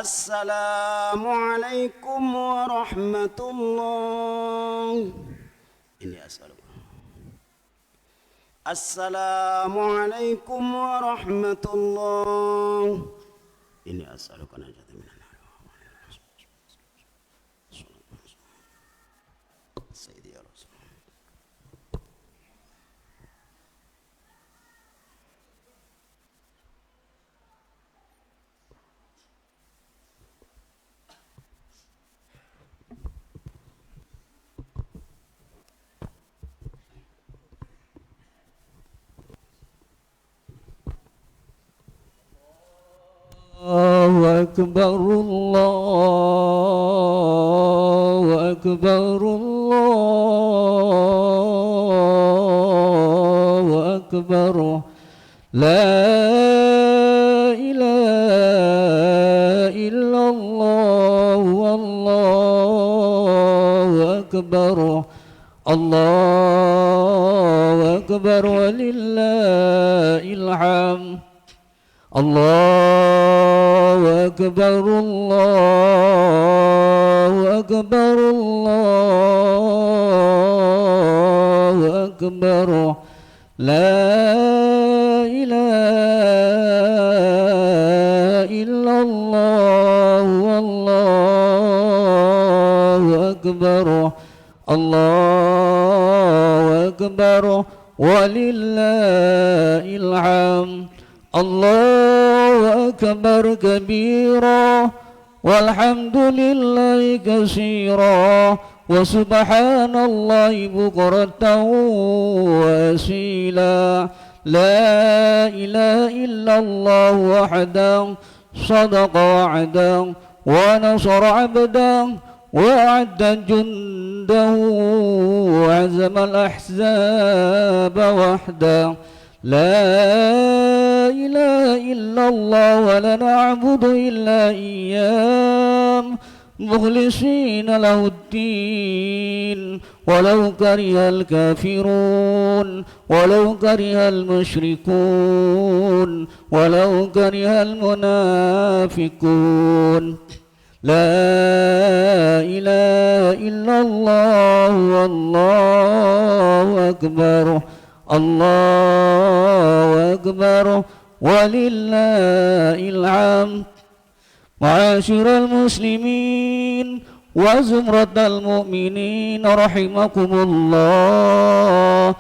السلام عليكم ورحمة الله إني أسألك السلام عليكم ورحمة الله إني أسألك نجاة من النار سيدي يا رسول الله أكبر الله أكبر الله أكبر لا إله أكبر الله أكبر ولله الحمد الله أكبر الله أكبر الله أكبر لا إله إلا الله والله أكبر الله أكبر ولله الحمد الله أكبر كبيرا والحمد لله كثيرا وسبحان الله بكرة وأصيلا لا إله إلا الله وحده صدق وعده ونصر عبده وأعد جنده وعزم الأحزاب وحده لا إله إلا الله ولا نعبد إلا إياه مخلصين له الدين ولو كره الكافرون ولو كره المشركون ولو كره المنافقون لا إله إلا الله والله أكبر الله أكبر ولله الحمد معاشر المسلمين وزمرة المؤمنين رحمكم الله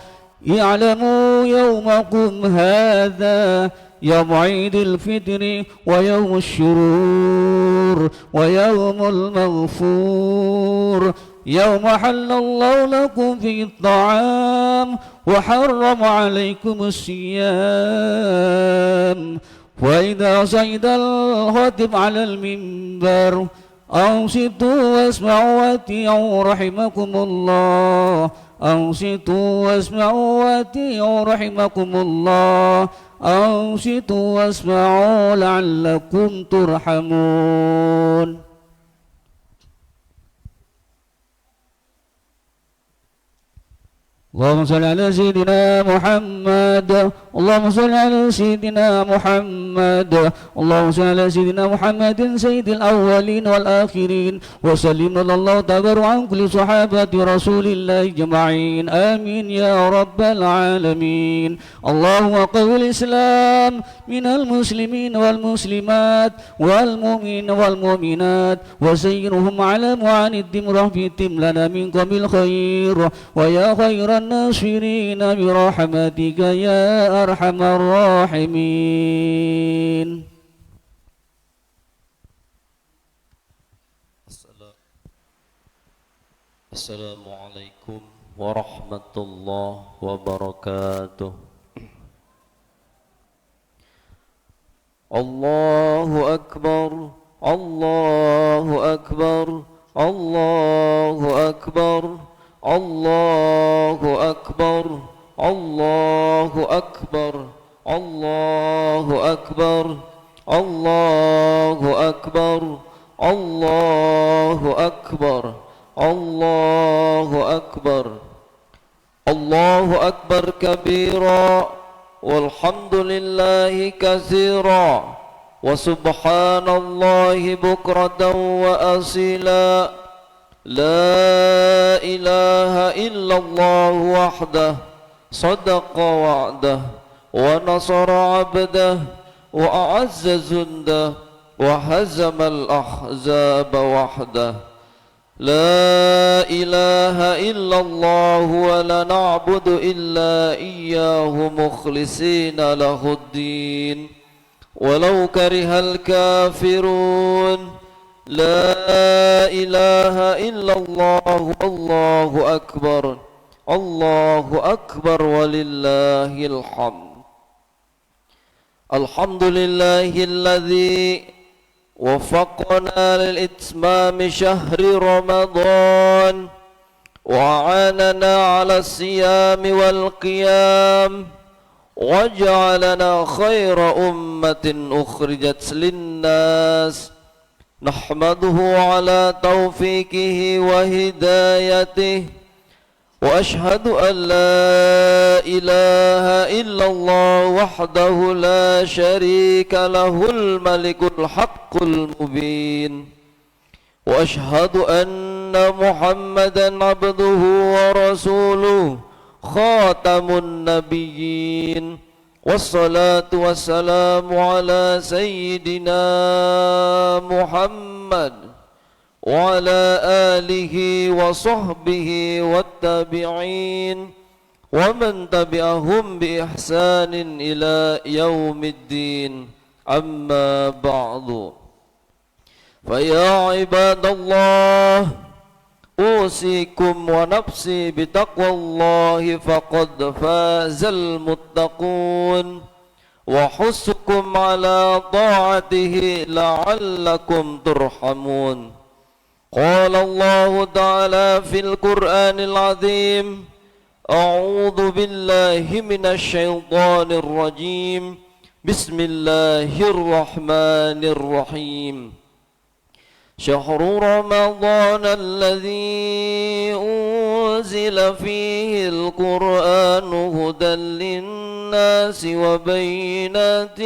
اعلموا يومكم هذا يوم عيد الفطر ويوم الشرور ويوم المغفور يوم حل الله لكم فيه الطعام وحرم عليكم الصيام وإذا صعد الخطيب على المنبر أنصتوا واسمعوا وأطيعوا رحمكم الله أنصتوا واسمعوا وأطيعوا رحمكم الله أنصتوا واسمعوا لعلكم ترحمون. اللهم صل على سيدنا محمد اللهم صل على سيدنا محمد اللهم صل على سيدنا محمد سيد الأولين والآخرين وسلم الله تبارك عن كل صحابة رسول الله أجمعين آمين يا رب العالمين. اللهم قوي الإسلام من المسلمين والمسلمات والمؤمنين والمؤمنات وسيرهم على معاندهم رحمتهم لنا منكم الخير ويا خير الناصرين برحمتك يا أرحم الراحمين. السلام عليكم ورحمة الله وبركاته. الله أكبر الله أكبر الله أكبر الله أكبر الله أكبر الله أكبر الله أكبر الله أكبر الله أكبر الله أكبر كبيرا والحمد لله كثيرا وسبحان الله بكرة وأصيلا لا إله إلا الله وحده صدق وعده ونصر عبده وأعز جنده وهزم الأحزاب وحده لا إله إلا الله ولا نعبد إلا إياه مخلصين له الدين ولو كره الكافرون لا إله إلا الله الله أكبر الله أكبر ولله الحمد. الحمد لله الذي وفقنا لإتمام شهر رمضان وأعاننا على الصيام والقيام وجعلنا خير أمة أخرجت للناس نحمده على توفيقه وهدايته وأشهد أن لا إله إلا الله وحده لا شريك له الملك الحق المبين وأشهد أن محمدا عبده ورسوله خاتم النبيين والصلاة والسلام على سيدنا محمد وعلى آله وصحبه والتابعين ومن تبعهم بإحسان إلى يوم الدين أما بعد فيا عباد الله أوصيكم ونفسي بتقوى الله فقد فاز المتقون وحثكم على طاعته لعلكم ترحمون قال الله تعالى في القرآن العظيم أعوذ بالله من الشيطان الرجيم بسم الله الرحمن الرحيم شهر رمضان الذي أنزل فيه القرآن هدى للناس وبينات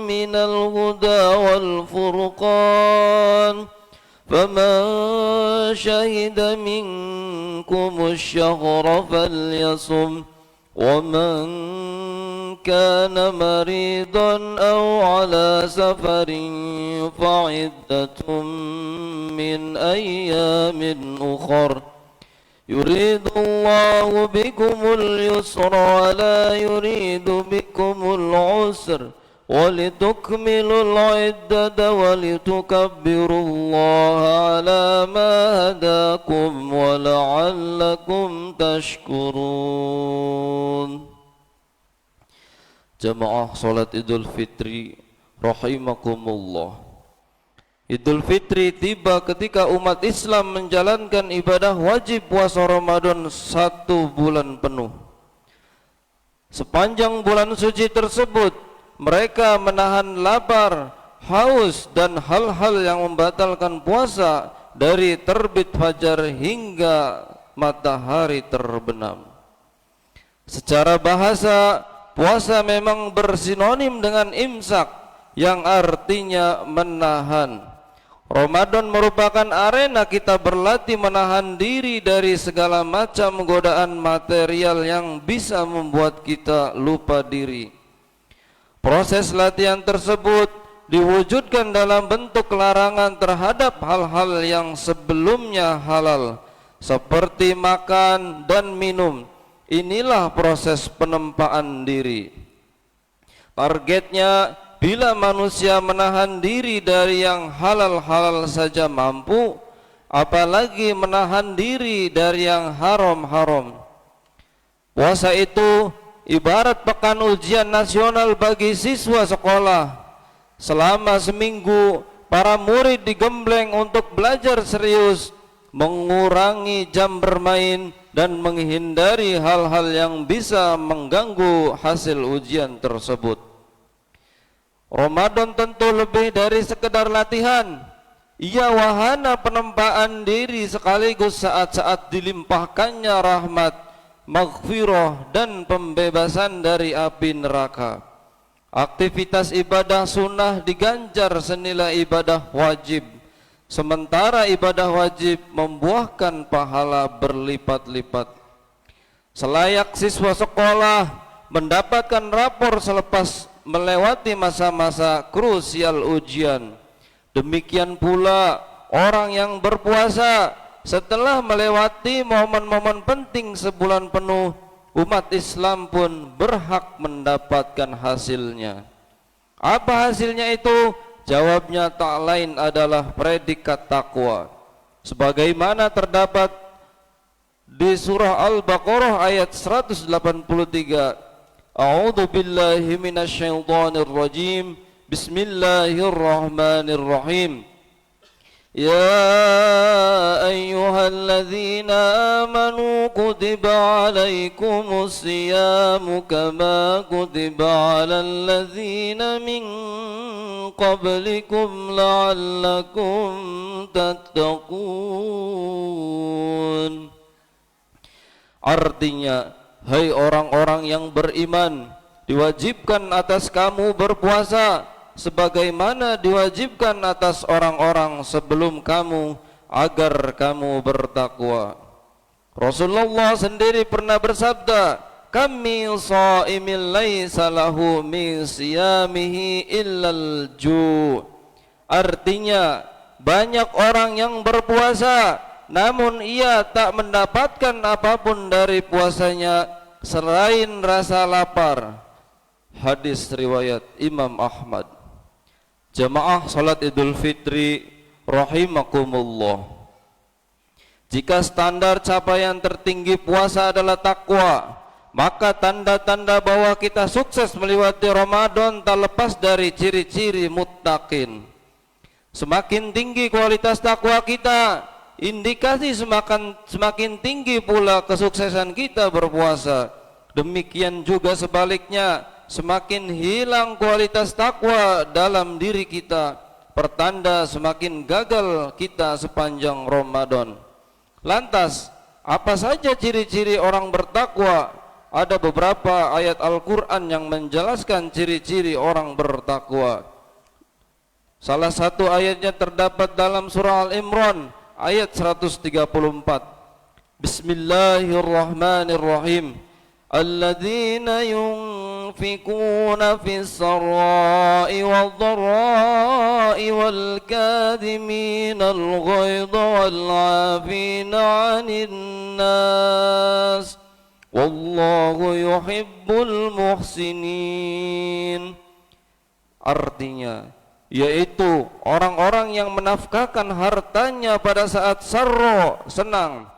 من الهدى والفرقان فمن شهد منكم الشهر فليصم ومن كان مريضا أو على سفر فعدة من أيام أخر يريد الله بكم اليسر ولا يريد بكم العسر ولتكملوا العدة ولتكبروا الله على ما هداكم ولعلكم تشكرون. Jamaah salat Idul Fitri rahimakumullah. Idul Fitri tiba ketika umat Islam menjalankan ibadah wajib puasa Ramadan 1 bulan penuh. Sepanjang bulan suci tersebut mereka menahan lapar, haus dan hal-hal yang membatalkan puasa dari terbit fajar hingga matahari terbenam. Secara bahasa, puasa memang bersinonim dengan imsak yang artinya menahan. Ramadan merupakan arena kita berlatih menahan diri dari segala macam godaan material yang bisa membuat kita lupa diri. Proses latihan tersebut diwujudkan dalam bentuk larangan terhadap hal-hal yang sebelumnya halal, seperti makan dan minum. Inilah proses penempaan diri. Targetnya, bila manusia menahan diri dari yang halal-halal saja mampu, apalagi menahan diri dari yang haram-haram. Puasa itu ibarat pekan ujian nasional bagi siswa sekolah. Selama seminggu, para murid digembleng untuk belajar serius, mengurangi jam bermain, dan menghindari hal-hal yang bisa mengganggu hasil ujian tersebut. Ramadan tentu lebih dari sekedar latihan. Ia wahana penempaan diri sekaligus saat-saat dilimpahkannya rahmat, maghfirah dan pembebasan dari api neraka. Aktivitas ibadah sunnah diganjar senilai ibadah wajib, sementara ibadah wajib membuahkan pahala berlipat-lipat. Selayak siswa sekolah mendapatkan rapor selepas melewati masa-masa krusial ujian, demikian pula orang yang berpuasa setelah melewati momen-momen penting sebulan penuh, umat Islam pun berhak mendapatkan hasilnya. Apa hasilnya itu? Jawabnya tak lain adalah predikat takwa, sebagaimana terdapat di surah Al-Baqarah ayat 183. A'udzu billahi minasyaitonir rajim. Bismillahirrahmanirrahim. Ya ayyuhalladzina amanu كتب عليكم الصيام كما كتب على الذين من قبلكم لعلكم تتقون. Artinya, hai orang-orang yang beriman, diwajibkan atas kamu berpuasa sebagaimana diwajibkan atas orang-orang sebelum kamu agar kamu bertakwa. Rasulullah sendiri pernah bersabda, kam min shaimin laisa lahu min siyamihi illal ju'. Artinya, banyak orang yang berpuasa namun ia tak mendapatkan apapun dari puasanya selain rasa lapar. Hadis riwayat Imam Ahmad. Jamaah salat Idul Fitri rahimakumullah. Jika standar capaian tertinggi puasa adalah takwa, maka tanda-tanda bahwa kita sukses melewati Ramadan tak lepas dari ciri-ciri muttaqin. Semakin tinggi kualitas takwa kita, indikasi semakin tinggi pula kesuksesan kita berpuasa. Demikian juga sebaliknya, semakin hilang kualitas takwa dalam diri kita, pertanda semakin gagal kita sepanjang Ramadan. Lantas, apa saja ciri-ciri orang bertakwa? Ada beberapa ayat Al-Quran yang menjelaskan ciri-ciri orang bertakwa. Salah satu ayatnya terdapat dalam surah Al-Imran ayat 134. Bismillahirrahmanirrahim. Alladzina yunfikuna fis sarra'i wad dharra'i wal kadhimina al ghaidha wal 'afina 'anil nas wallahu yuhibbul muhsinin. Artinya, yaitu orang-orang yang menafkahkan hartanya pada saat sarro, senang,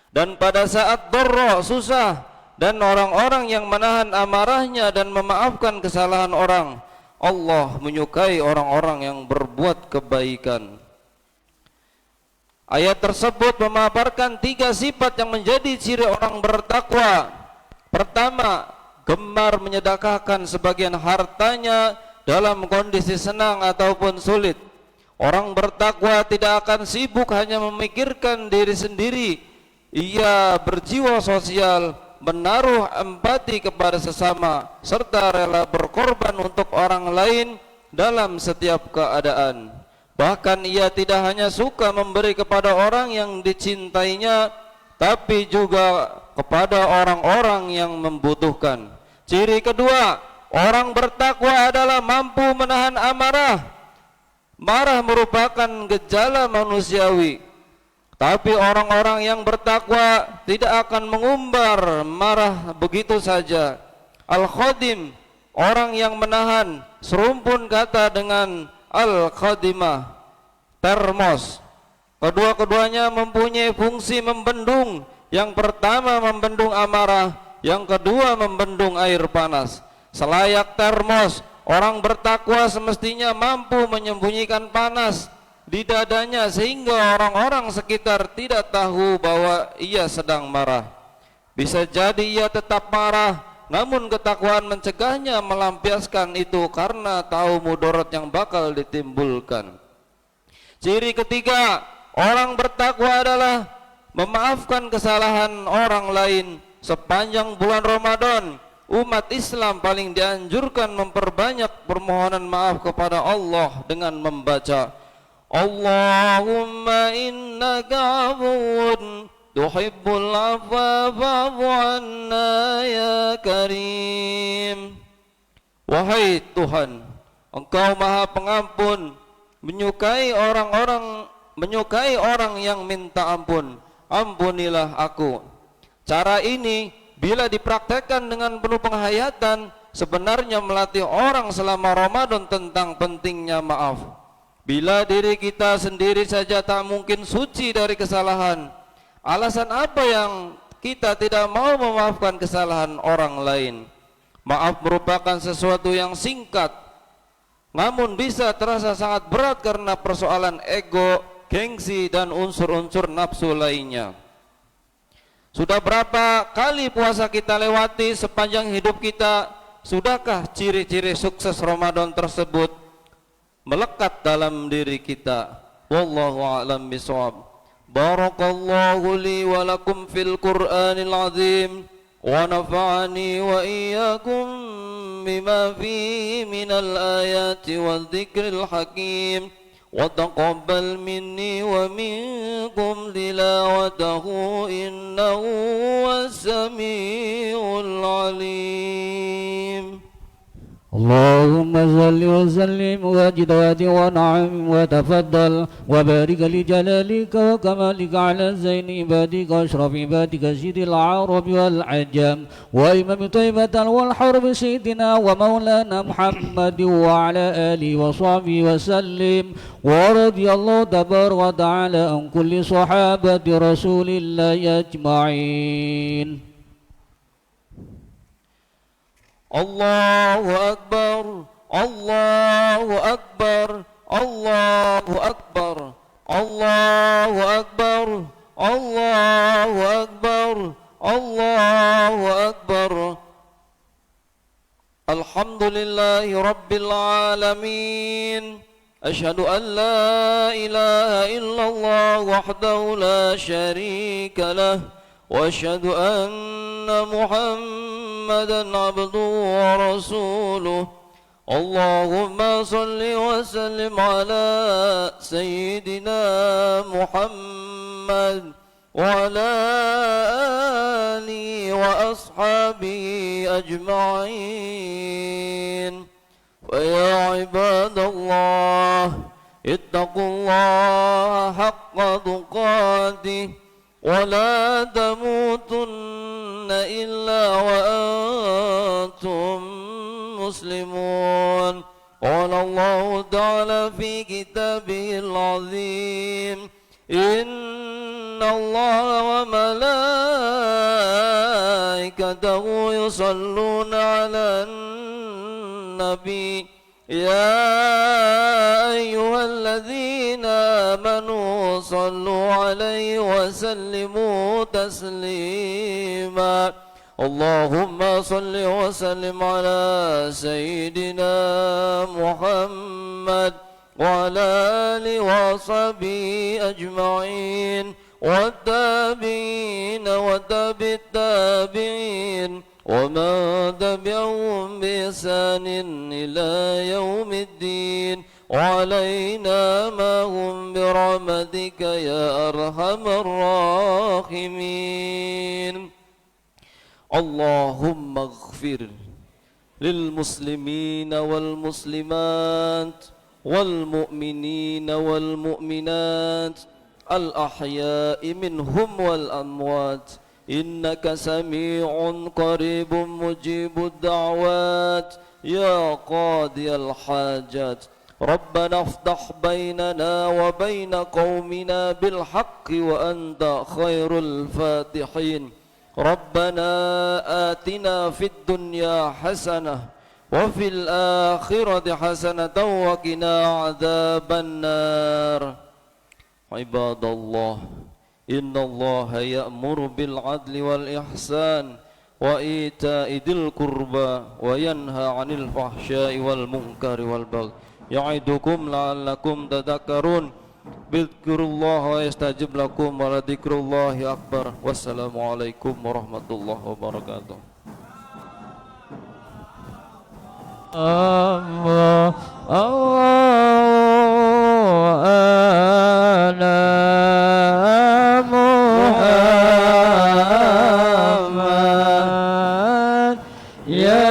dan pada saat dharra, susah, dan orang-orang yang menahan amarahnya dan memaafkan kesalahan orang. Allah menyukai orang-orang yang berbuat kebaikan. Ayat tersebut memaparkan 3 sifat yang menjadi ciri orang bertakwa. Pertama, gemar menyedekahkan sebagian hartanya dalam kondisi senang ataupun sulit. Orang bertakwa tidak akan sibuk hanya memikirkan diri sendiri. Ia berjiwa sosial, menaruh empati kepada sesama, serta rela berkorban untuk orang lain dalam setiap keadaan. Bahkan ia tidak hanya suka memberi kepada orang yang dicintainya, tapi juga kepada orang-orang yang membutuhkan. Ciri kedua, orang bertakwa adalah mampu menahan amarah. Marah merupakan gejala manusiawi, tapi orang-orang yang bertakwa tidak akan mengumbar marah begitu saja. Al-Khadim, orang yang menahan, serumpun kata dengan Al-Khadimah, termos. Kedua-keduanya mempunyai fungsi membendung. Yang pertama membendung amarah, yang kedua membendung air panas. Selayak termos, orang bertakwa semestinya mampu menyembunyikan panas di dadanya sehingga orang-orang sekitar tidak tahu bahwa ia sedang marah. Bisa jadi ia tetap marah, namun ketakwaan mencegahnya melampiaskan itu karena tahu mudarat yang bakal ditimbulkan. Ciri ketiga, orang bertakwa adalah memaafkan kesalahan orang lain. Sepanjang bulan Ramadan, umat Islam paling dianjurkan memperbanyak permohonan maaf kepada Allah dengan membaca Allahumma innaka afuwun tuhibbul afwa fa'fu anna ya karim. Wahai Tuhan, Engkau Maha Pengampun, menyukai orang yang minta ampun. Ampunilah aku. Cara ini bila dipraktekkan dengan penuh penghayatan, sebenarnya melatih orang selama Ramadan tentang pentingnya maaf. Bila diri kita sendiri saja tak mungkin suci dari kesalahan, alasan apa yang kita tidak mau memaafkan kesalahan orang lain? Maaf merupakan sesuatu yang singkat, namun bisa terasa sangat berat karena persoalan ego, gengsi, dan unsur-unsur nafsu lainnya. Sudah berapa kali puasa kita lewati sepanjang hidup kita? Sudahkah ciri-ciri sukses Ramadan tersebut melekat dalam diri kita? Wallahu a'lam bishawab. Barakallahu li wa lakum fil Qur'anil azim wa nafa'ani wa iyyakum bima fihi minal ayati wal dzikril hakim. وتقبل مني ومنكم تلاوته إنه هو السميع العليم. اللهم صل وسلم وزد ونعم وتفضل وبارك لجلالك وكمالك على زين عبادك واشرف عبادك سيد العرب والعجم وإمام طيبة والحرب سيدنا ومولانا محمد وعلى آله وصحبه وسلم ورضي الله تبارك وتعالى عن كل صحابة رسول الله أجمعين. الله أكبر الله أكبر الله أكبر الله أكبر الله أكبر الله أكبر. الحمد لله رب العالمين. أشهد أن لا إله إلا الله وحده لا شريك له وأشهد أن محمدا عبده ورسوله. اللهم صل وسلم على سيدنا محمد وعلى آله وأصحابه أجمعين. فيا عباد الله اتقوا الله حق تقاته ولا تموتن إلا وأنتم مسلمون. قال الله تعالى في كتابه العظيم إن الله وملائكته يصلون على النبي يا أيها الذين آمنوا صلوا عليه وسلموا تسليما. اللهم صل وسلم على سيدنا محمد وعلى آله وصحبه أجمعين والتابعين وتابع التابعين ومن تبعهم بإحسان إلى يوم الدين وعلينا معهم برحمتك يا أرحم الراحمين. اللهم اغفر للمسلمين والمسلمات والمؤمنين والمؤمنات الأحياء منهم والأموات إنك سميع قريب مجيب الدعوات يا قاضي الحاجات. ربنا افتح بيننا وبين قومنا بالحق وأنت خير الفاتحين. ربنا آتنا في الدنيا حسنة وفي الآخرة حسنة وقنا عذاب النار. عباد الله إن الله يأمر بالعدل والإحسان وإيتاء ذي القربى وينهى عن الفحشاء والمنكر والبغي يعظكم لعلكم تذكرون. اذكروا الله يستجب لكم ولذكر الله أكبر. والسلام عليكم ورحمة الله وبركاته. الله الله أنا محمد يا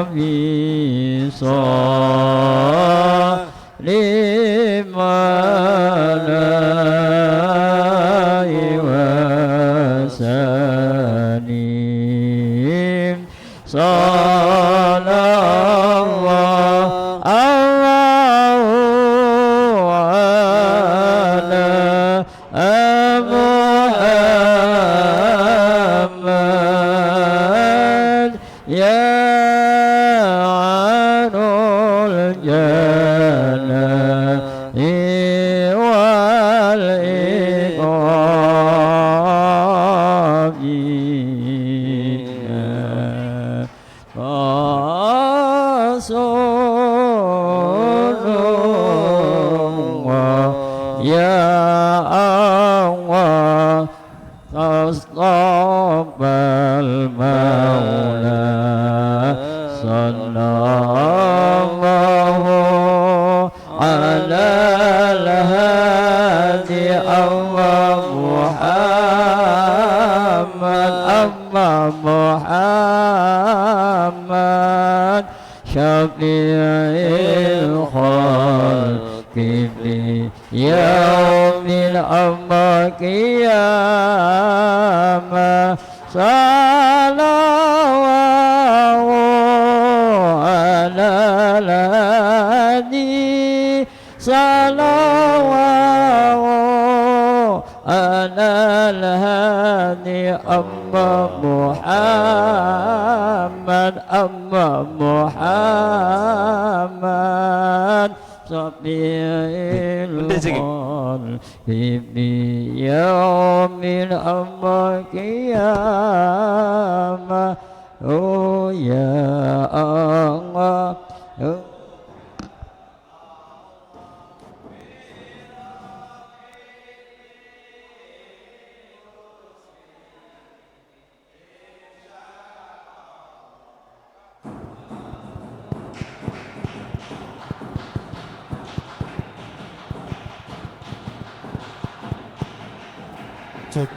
ربي صل عليه وسلم. صلى الله على محمد يا عن الجنة والإيمان Ya Allah Taqabbal Maula Sallallahu ala al-hadi Allah Muhammad Muhammad Syafi'il khalqi fi yaumil qiyamah sallallahu ala al-hadi sallallahu ala al-hadi amma Muhammad Sabi'il Hibbi Yaumil Qiyamah Oh ya Allah Cek.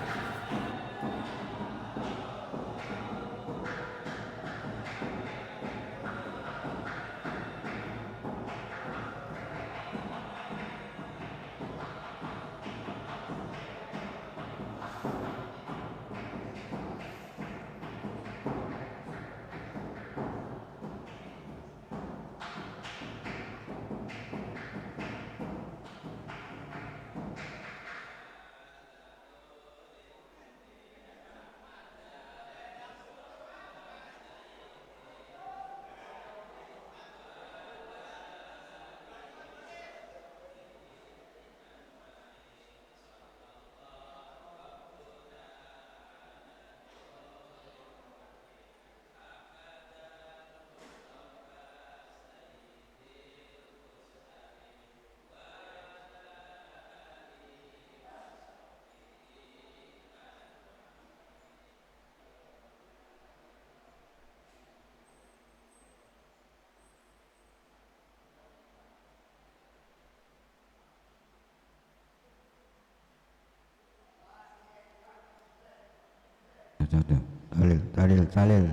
Talil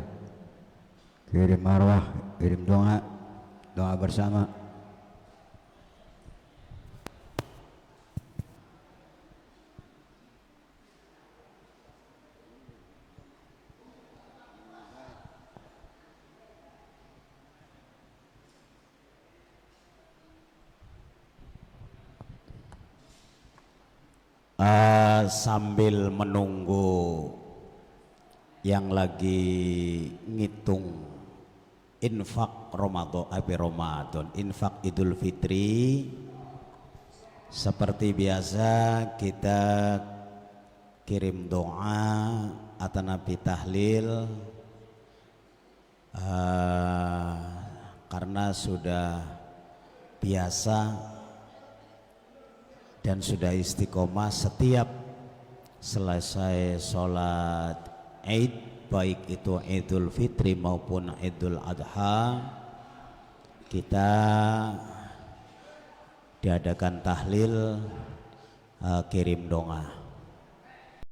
kirim marwah, kirim doa bersama. Sambil menunggu yang lagi ngitung infak Ramadan, infak Idul Fitri, seperti biasa kita kirim doa atau nabi tahlil karena sudah biasa dan sudah istiqomah setiap selesai sholat Id, baik itu Idul Fitri maupun Idul Adha, kita diadakan tahlil kirim doa.